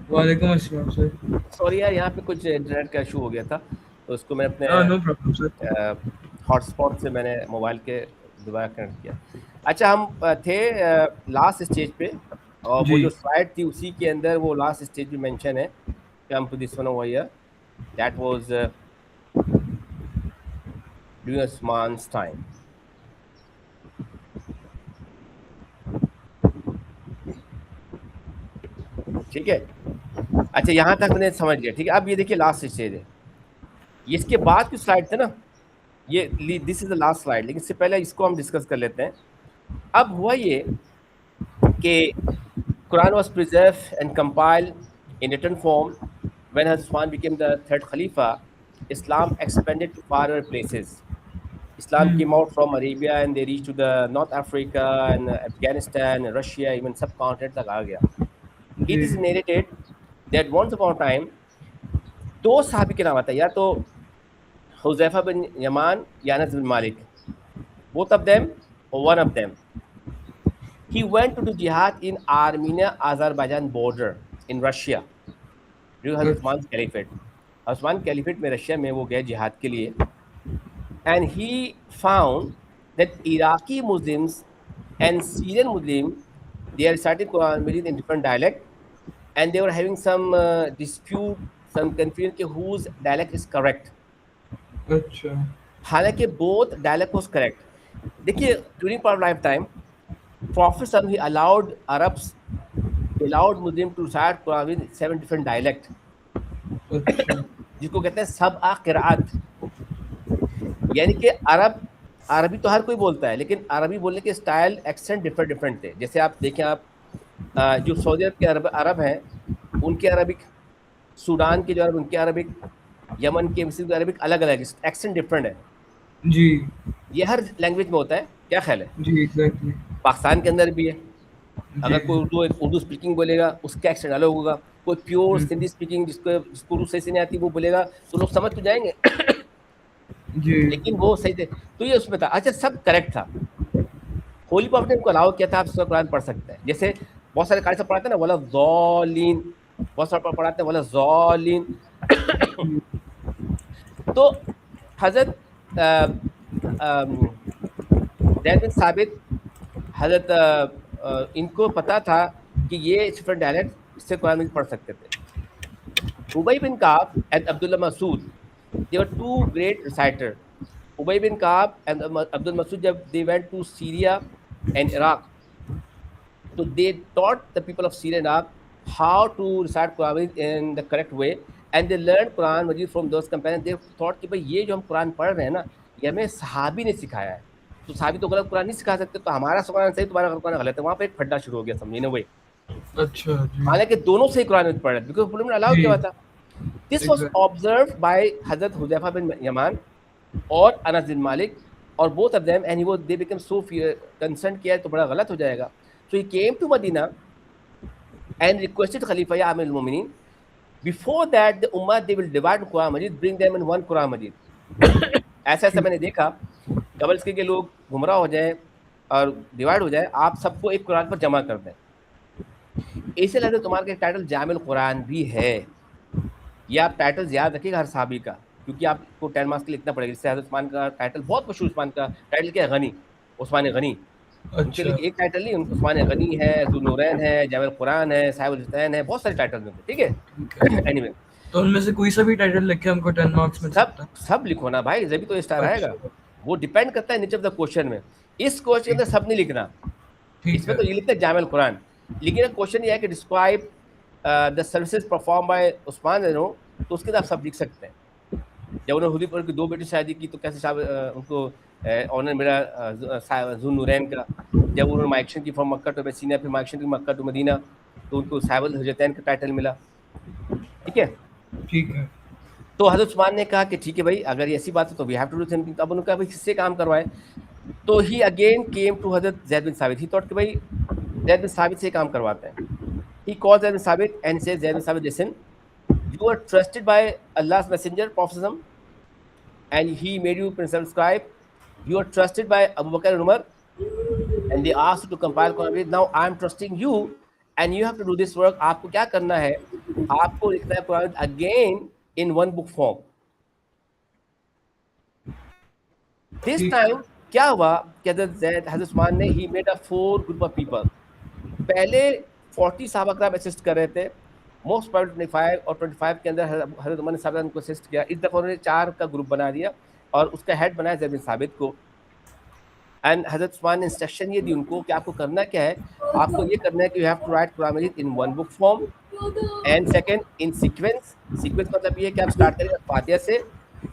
वालेकुम अस्सलाम सर. सॉरी यार, यहाँ पे कुछ इंटरनेट का इशू हो गया था, तो उसको मैं अपने नो प्रॉब्लम सर. हॉटस्पॉट से मैंने मोबाइल के दोबारा कनेक्ट किया. अच्छा, हम थे लास्ट स्टेज पे, और वो जी. जो स्लाइड थी उसी के अंदर वो लास्ट स्टेज भी मेंशन है. Come to this one over here, that was during Usman's time. ठीक है. अच्छा, यहाँ तक मैंने समझ लिया. ठीक है, अब ये देखिए लास्ट स्टेज है. इसके बाद की स्लाइड थे ना, ये this is the last slide, लेकिन इससे पहले इसको हम डिस्कस कर लेते हैं। अब हुआ ये कि Quran was preserved and compiled in written form. When Uthman became the third Khalifa, Islam expanded to faraway places. Islam came out from Arabia and they reached to the North Africa and Afghanistan and Russia, even subcontinent तक आ गया. It is ji narrated that once upon a time दो साहबी के नाम आता है, या तो हुज़ैफा बिन यमान या अनस बिन मालिक, both of them or one of them. He went to do jihad in Armenia-Azerbaijan border in Russia during Osman's Caliphate. Osman Caliphate में रशिया में वो गए जिहाद के लिए, and he found that Iraqi Muslims and Syrian Muslims, they are reciting Quran Majid in different dialect, and they were having some dispute, some confusion कि whose dialect is correct. अच्छा हालांकि both dialect was correct. देखिए during Prophet lifetime, Prophet he allowed Arabs, allowed Muslims to recite Quran with 7 different dialect, अच्छा जिसको कहते हैं सबआ क़िराअत, यानी कि अरबी तो हर कोई बोलता है, लेकिन अरबी बोलने के स्टाइल एक्सेंट डिफरेंट थे। जैसे आप देखें, आप जो सऊदी अरब के अरब हैं उनके अरबिक, सूडान के जो अरब उनके अरबिक, यमन के मिस्र के अरबिक अलग अलग एक्सेंट डिफरेंट है। जी ये हर लैंग्वेज में होता है, क्या ख्याल है? जी एग्जैक्टली पाकिस्तान के अंदर भी है। अगर जी कोई उर्दू स्पीकिंग बोलेगा उसका एक्सेंट अलग होगा, कोई प्योर सिंधी स्पीकिंग जिसको उर्दू सही से नहीं आती वो बोलेगा तो लोग समझ तो जाएंगे जी लेकिन वो सही थे। तो ये उसमें था। अच्छा, सब करेक्ट था। होली प्रॉफिट ने उनको अलाउ किया था आप सूरह कुरान पढ़ सकते हैं। जैसे बहुत सारे कारी सब पढ़ाते हैं ना, वाला ज़ालिन, बहुत सारे पढ़ाते हैं वाला ज़ालिन। तो हजरत ज़ैद बिन साबित, हजरत इनको पता था कि ये डिफरेंट डायलेक्ट इससे कुरान में पढ़ सकते थे। Ubai bin Kaab and Abdullah Masood, they were two great reciters. Ubay bin Ka'ab and Abdul Masud, they went to Syria and Iraq. So they taught the people of Syria and Iraq how to recite Quran in the correct way, and they learned Quran Majid from those companions. They thought कि भाई ये जो हम कुरान पढ़ रहे हैं ना, ये हमें सहाबी ने सिखाया है, तो सहाबी तो गलत कुरान नहीं सिखा सकते, तो हमारा कुरान सही, तुम्हारा कुरान गलत है। वहाँ पे एक फड्डा शुरू हो गया, समझिए ना वही। अच्छा जी हालांकि दोनों सही कुरान में पढ़ रहे थे, बिकॉज उन्होंने अलाउ किया हुआ था। This was observed by Hazrat Huzaifa bin Yaman और अनस बिन मालिक, और both of them, and they became so concerned किया तो बड़ा गलत हो जाएगा। So he came to Medina and requested Khalifa ya Amir al-Mu'minin. Before that, the Ummah, they will divide Quran Majid, bring them in one Quran Majid. ऐसा मैंने देखा, कबल इसके के लोग गुमराह हो जाए और डिवाइड हो जाए, आप सबको एक कुरान पर जमा कर दें। इसलिए हज़रत उमर का टाइटल जामिल कुरान भी है। ये आप टाइटल याद रखिएगा हर साहबी का, क्योंकि आपको 10 मार्क्स के लिए लिखना पड़ेगा। जैसे हज़रत उस्मान का टाइटल बहुत मशहूर, उस्मान का टाइटल क्या है? गनी, उस्मान गनी। उनके लिए एक टाइटल नहीं, उस्मान गनी है, ज़ुन्नूरैन है, जामिल कुरान है, साहिबुल हुसैन है, बहुत सारे टाइटल हैं, ठीक है। एनीवे, तो उनमें से कोई सा भी टाइटल लिख के हमको 10 मार्क्स मिल सकता है? सब लिखो ना भाई, जब भी तो स्टार आएगा। वो डिपेंड करता है नेचर ऑफ द क्वेश्चन में। इस क्वेश्चन के अंदर सब नहीं लिखना, इसमें तो ये लिखते हैं जामिल कुरान, लेकिन क्वेश्चन ये है कि describe the services perform by Usman, तो उसके अंदर आप सब लिख सकते हैं। जब उन्होंने हुदीपुर की 2 बेटी शादी की तो कैसे साहब उनको ऑनर मिला ज़ुन्नूरैन का। जब उन्होंने माइग्रेशन की फ्रॉम मक्का टू मदीना, फिर माइग्रेशन की मक्का टू मदीना, तो उनको साहिबुल हुजैतैन का टाइटल मिला, ठीक है। ठीक है। तो हज़रत उस्मान ने कहा कि ठीक है भाई, अगर ऐसी बात है तो we have to do something. तब उन्होंने कहा भाई किससे काम करवाए, तो ही अगेन केम टू हज़रत ज़ैद बिन साबित। ही थॉट कि भाई ज़ैद बिन साबित से काम करवाते हैं। ही कॉल्ड ज़ैद बिन साबित एंड सेड, ज़ैद बिन साबित, listen, you are trusted by Allah's messenger Prophet, and he made you principal scribe. You are trusted by Abu Bakr and Umar, and they asked you to compile Quran. Now I am trusting you and you have to do this work. आपको क्या करना है? आपको लिखना है Quran again in one book form. This time क्या हुआ कि हज़रत उस्मान ने he made a 4 group of people. पहले 40 सहाबा कराम असिस्ट कर रहे थे, मोस्ट प्राइवेट 25 और 25 के अंदर हज़रत उमर ने साहब उनको असिस्ट किया। इस दफ़ा उन्होंने 4 का ग्रुप बना दिया और उसका हेड बनाया ज़ैद बिन साबित को। एंड हज़रत उस्मान ने इंस्ट्रक्शन ये दी उनको कि आपको करना क्या है, आपको ये करना है कि you have to write Quran मजीद in one book form, and second in sequence. Sequence मतलब ये है कि आप स्टार्ट करेंगे फातिहा से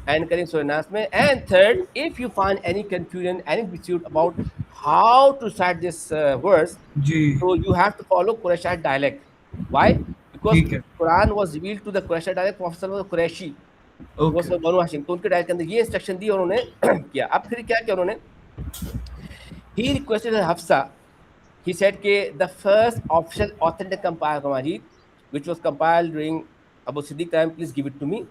एंड करेंगे सूरह नास में. And third, if you find any confusion, any dispute about how to start this verse, जी so you have to follow Qurayshite dialect. Why? Because ठीक है Quran was revealed to the Qurayshite dialect. Prophet was Qurayshi. वो okay सब बनु हाशिम, तो उनके direct के अंदर ये इंस्ट्रक्शन दी उन्होंने किया. अब फिर क्या किया उन्होंने? He requested Hafsa. He said कि the first official authentic compiled Quran, which was compiled during Abu Siddiq time, please give it to me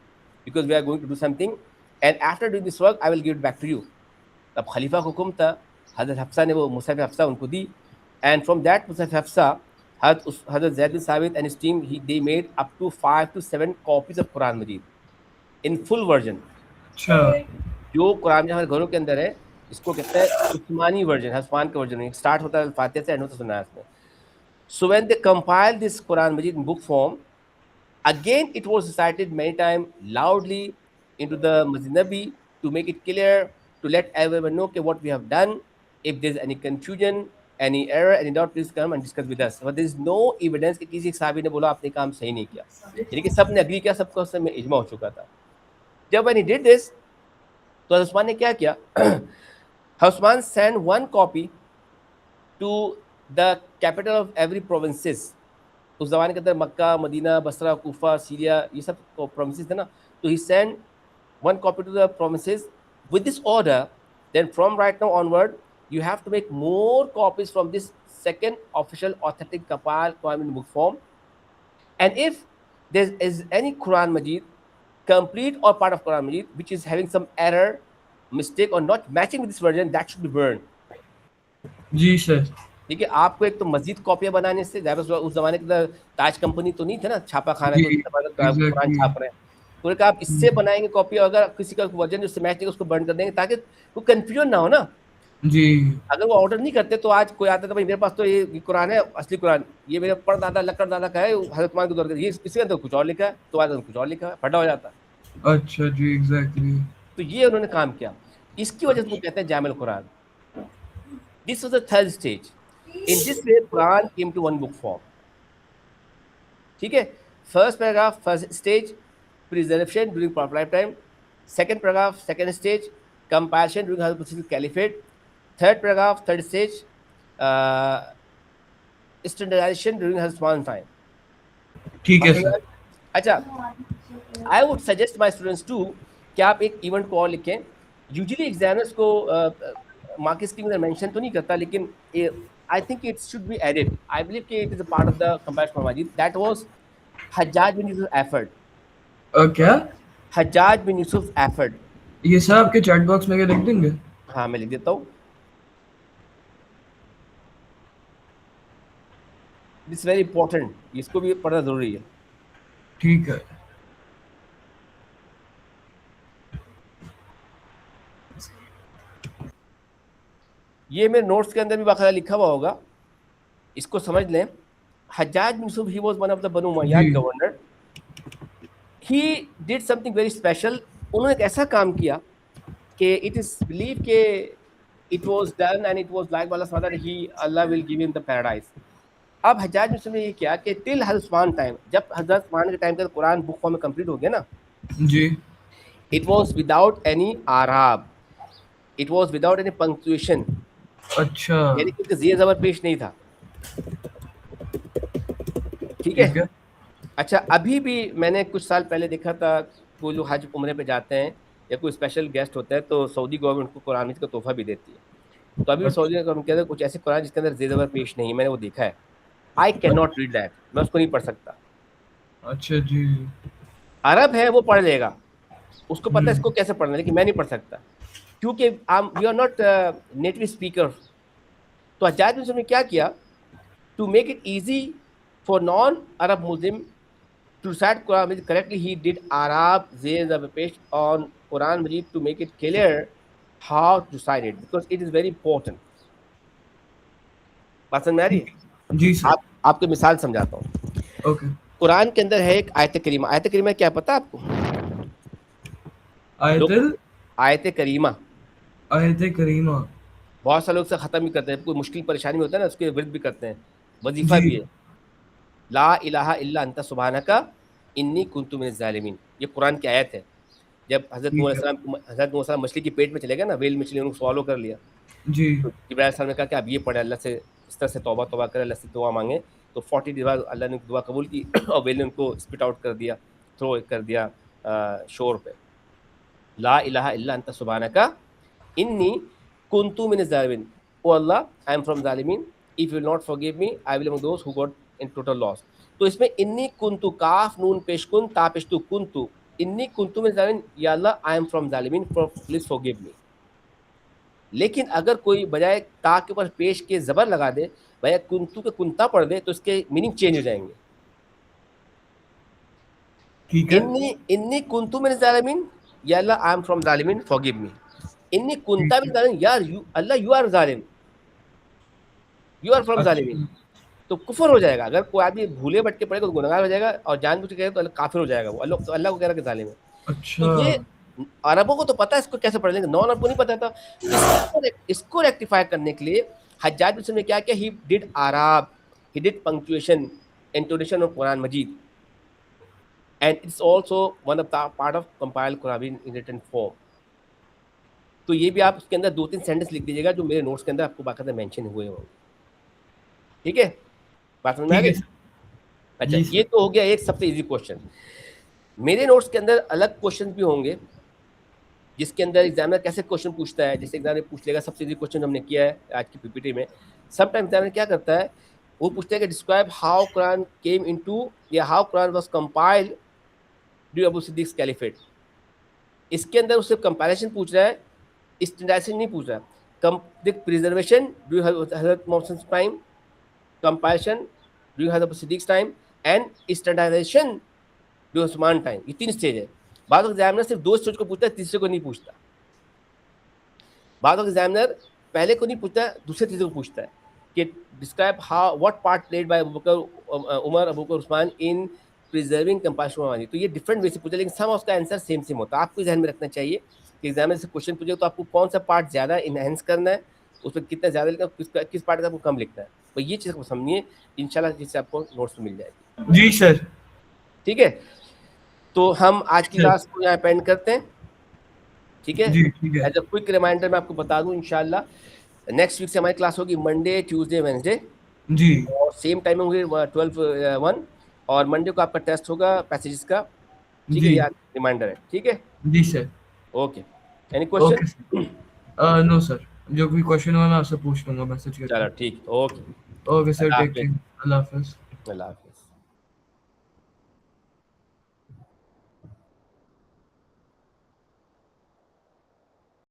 because we are going to do something. And after doing this work, I will give it back to you. अब खलीफा का हुक्म था, हज़रत हफ्सा ने वो मुसहफ़ हफ्सा उनको दी. And from that मुसहफ़ Hafsa, हज़रत ज़ैद बिन साबित and his team, they made up to 5 to 7 copies of Quran Majid in full version. अच्छा जो कुरान हमारे घरों के अंदर है, इसको कहते हैं उस्मानी वर्जन, उस्मान का वर्जन. स्टार्ट होता है फातिहा से, एंड होता है सूरह नास में. So when they compiled this Quran Majid in book form, again it was recited many times loudly into the Masjid Nabi to make it clear, to let everyone know what we have done. If there's any confusion, any error, any doubt, please come and discuss with us. But there is no evidence कि किसी साहबी ने बोला आपने काम सही नहीं किया, यानी कि सब ने अग्री किया, सबका उस समय इजमा हो चुका था. जब when he did this, तो उस्मान ने क्या किया? Uthman sent one copy to the capital of every provinces. उस ज़माने के अंदर मक्का, मदीना, बसरा, कूफा, सीरिया, ये सब प्रोविंसेस थे ना. तो he sent one copy to the provinces with this order. Then from right now onward, you have to make more copies from this second official authentic compiled Quran in book form. And if there is any Quran Majid, complete or part of Quran Majid, which is having some error, mistake or not matching with this version, that should be burned. जी sir देखिए, आपको एक तो मस्जिद कॉपियां बनाने से, उस जमाने के अंदर ताज कंपनी तो नहीं थे ना, छापा खाना जी को कुरान एग्जैक्टली छाप रहे हैं. तो उन्होंने कहा आप इससे बनाएंगे कॉपी, अगर किसी का वर्जन उससे मैच नहीं उसको बर्न कर देंगे, ताकि वो कंफ्यूजन ना हो ना. जी अगर वो ऑर्डर नहीं करते तो आज कोई आता था, भाई मेरे पास तो ये कुरान है, असली कुरान, ये मेरे परदादा लक्कड़ दादा का है, हजरत उस्मान के दौर का, ये इसके अंदर कुछ और लिखा है, तो आज कुछ और लिखा है, फटा हो जाता. अच्छा जी एग्जैक्टली तो ये उन्होंने काम किया. इसकी वजह से वो कहते हैं जामिल Quran. This was the third stage. In this way Quran came to one book form. ठीक है. First paragraph, first stage, preservation during prophet life time. Second paragraph, second stage, compilation during Hazrat Muhammad caliphate. Third paragraph, third stage, standardization during Hazrat Usman time. ठीक है sir अच्छा, I would suggest my students to कि आप एक event को और लिखें. Usually examiners को मार्क्स की अंदर मेंशन तो नहीं करता, लेकिन I think it should be added. I believe कि it is a part of the compilation of Majeed. That was Hajjaj bin Yusuf effort. क्या हज्जाज बिन यूसुफ एफर्ड. ये सर आपके चैट बॉक्स में क्या लिख देंगे हाँ, मैं लिख देता हूँ. दिस वेरी इंपॉर्टेंट, इसको भी पढ़ना जरूरी है. ठीक है ये मेरे नोट्स के अंदर भी बाकायदा लिखा हुआ होगा, इसको समझ लें. Hajjaj bin Yusuf, he was one of the Banu Umayyad ji governor. He did something very special. उन्होंने एक ऐसा काम किया कि इट इज बिलीव के it was done and it was like Allah सुब्हानहू व तआला, he Allah will give him the paradise. अब हज्जाज बिन यूसुफ ने ये किया कि टिल हज़रत उस्मान टाइम, जब हज़रत उस्मान के टाइम तक कुरान बुक फॉर्म में कंप्लीट हो गया ना, जी इट वाज विदाउट एनी आराब, it was without any punctuation, अच्छा यानी कि उसका ज़ेर ज़बर पेश नहीं था. ठीक है. ठीक है अच्छा, अभी भी मैंने कुछ साल पहले देखा था, कोई लोग हज उम्रे पे जाते हैं या कोई स्पेशल गेस्ट होता है, तो सऊदी गवर्नमेंट को कुरान का तोहफा भी देती है. तो अभी सऊदी गवर्नमेंट कहते हैं कुछ ऐसे कुरान जिसके अंदर ज़ेर ज़बर पेश नहीं है, मैंने वो देखा है. I can not read that, मैं उसको नहीं पढ़ सकता. अच्छा जी अरब है वो पढ़ लेगा, उसको पता है इसको कैसे पढ़ना है, लेकिन मैं नहीं पढ़ सकता क्योंकि we are not native speaker. तो हज्जाज बिन यूसुफ ने क्या किया, to make it easy for non Arab Muslim to recite Quran Majid correctly, he did Arab Zayn of a page on Quran Majid to make it clear how to recite it, because it is very important. बात समझ में आ रही है? जी sir आपको मिसाल समझाता हूँ. ओके कुरान के अंदर है एक आयत करीमा. आयत करीमा क्या पता है आपको? आयत करीमा. आयत करीमा बहुत सारे लोग से ख़त्म भी करते हैं, कोई मुश्किल परेशानी में होता है ना, उसके विरुद्ध भी करते हैं, वजीफा भी है. ला इलाहा इल्ला अंता सुब्हानका इन्नी कुन्तु मिनज़ ज़ालिमीन, ये कुरान की आयत है. जब हज़रत ठीक नूह है। अलैहिस्सलाम मछली के पेट में चले गए ना, व्हेल मछली उनको स्वॉलो कर लिया। जी। तो इब्राहिम अलैहिस्सलाम ने कहा कि आप ये पढ़ें, अल्लाह से इस तरह से तौबा करें, अल्लाह से दुआ मांगे। तो 40 डेज बाद अल्लाह ने दुआ कबूल की और व्हेल ने उनको स्पिट आउट कर दिया, थ्रो कर दिया शोर पे। ला इलाहा इल्ला अंता सुब्हानका इन्नी कुन्तु मिनज़ ज़ालिमीन। O Allah, I am from ज़ालिमीन, if you will not forgive me I will among those who got in total loss. तो इसमें इन्नी कुन्तु, काफ नून पेश कुन ता पेश तू कुन्तु, इन्नी कुन्तु मिनज़ ज़ालिमीन, या अल्लाह आई एम फ्रॉम ज़ालिमीन, प्लीज फॉरगिव मी। लेकिन अगर कोई बजाय ता के ऊपर पेश के जबर लगा दे, बजाय कुन्तु के कुंता पढ़ दे, तो इसके मीनिंग चेंज हो जाएंगे। ठीक है। इन्नी इन्नी कुन्तु मिनज़ ज़ालिमीन, या अल्लाह आई एम फ्रॉम ज़ालिमीन, फॉरगिव मी। इन्नी कुंता मिनज़ ज़ालिमीन, यार यू अल्लाह यू आर ज़ालिम, यू आर फ्रॉम ज़ालिमीन। अच्छा। तो कुफर हो जाएगा। अगर कोई आदमी भूले भटके पड़ेगा तो गुनहगार हो जाएगा, और जानबूझ के कहेगा तो काफिर हो जाएगा वो। अल्लाह को कह रहा है कि ज़ालिम है। तो अच्छा। ये अरबों को तो पता है इसको कैसे पढ़ लेंगे, नॉन अरब को नहीं पता था। इसको रेक्टिफाई करने के लिए हज्जाज बिन यूसूफ ने क्या किया, ही डिड आराब, he did punctuation, intonation of Quran Majeed, and it's also one of the part of compile Quran in written form. तो ये भी आप उसके अंदर 2-3 सेंटेंस लिख दीजिएगा जो मेरे नोट्स के अंदर आपको बाकायदा मेंशन हुए होंगे। ठीक है, बात समझ में आ ठीक है गई? सर। अच्छा, जी ये सर। तो हो गया एक सबसे इजी क्वेश्चन। मेरे नोट्स के अंदर अलग क्वेश्चन भी होंगे जिसके अंदर एग्जामिनर कैसे क्वेश्चन पूछता है। जैसे एग्जामिनर पूछ लेगा, सबसे इजी क्वेश्चन हमने किया है आज की पीपीटी में। सम टाइम एग्जामिनर क्या करता है, वो पूछता है कि describe how Quran came into, या how Quran was compiled during Abu Siddiq caliphate. इसके अंदर उससे कंपैरिजन पूछ रहा है, स्टैंडर्डाइजेशन नहीं पूछ रहा है। प्रिजर्वेशन ड्यूरिंग हजरत मोहम्मद टाइम, कंपैरिजन ड्यूरिंग हजरत Abu Siddiq time, and standardisation during Usman time. ये 3 स्टेज है। बाद एग्जामिनर सिर्फ 2 स्टेज को पूछता है, तीसरे को नहीं पूछता। बाद एग्जामिनर पहले को नहीं पूछता, दूसरे तीसरे को पूछता है कि describe how what part played by Abu Bakr Umar Abu Bakr Usman in preserving compassion. तो ये डिफरेंट वे से पूछा, लेकिन सब उसका आंसर सेम सेम होता है। आपको ध्यान में रखना चाहिए कि एग्जामिनर से क्वेश्चन पूछे तो आपको कौन सा पार्ट ज़्यादा इनहेंस करना है, उस पर कितना ज़्यादा लिखना है, किस पार्ट का आपको कम लिखना है। तो ये चीज़ को समझिए इंशाल्लाह, जिससे आपको नोट्स मिल जाएगी। जी सर। ठीक है, तो हम आज की सर। क्लास को यहाँ पेंड करते हैं। ठीक है, जी ठीक है। एज अ क्विक रिमाइंडर मैं आपको बता दूं, इंशाल्लाह नेक्स्ट वीक से हमारी क्लास होगी मंडे, ट्यूसडे, वेंसडे, जी। और सेम टाइम होंगे 12-1। और मंडे को आपका टेस्ट होगा पैसेजेस का। ठीक है, जी। ये रिमाइंडर है। ठीक है, जी sir. Okay, any okay question? Sir. No sir, जो भी क्वेश्चन हुआ मैं आपसे पूछ लूंगा मैसेज करके। चलो ठीक, ओके, ओके सर, अल्लाह टेक हाफिज़। केयर। अल्लाह हाफिज़। अल्लाह हाफिज़।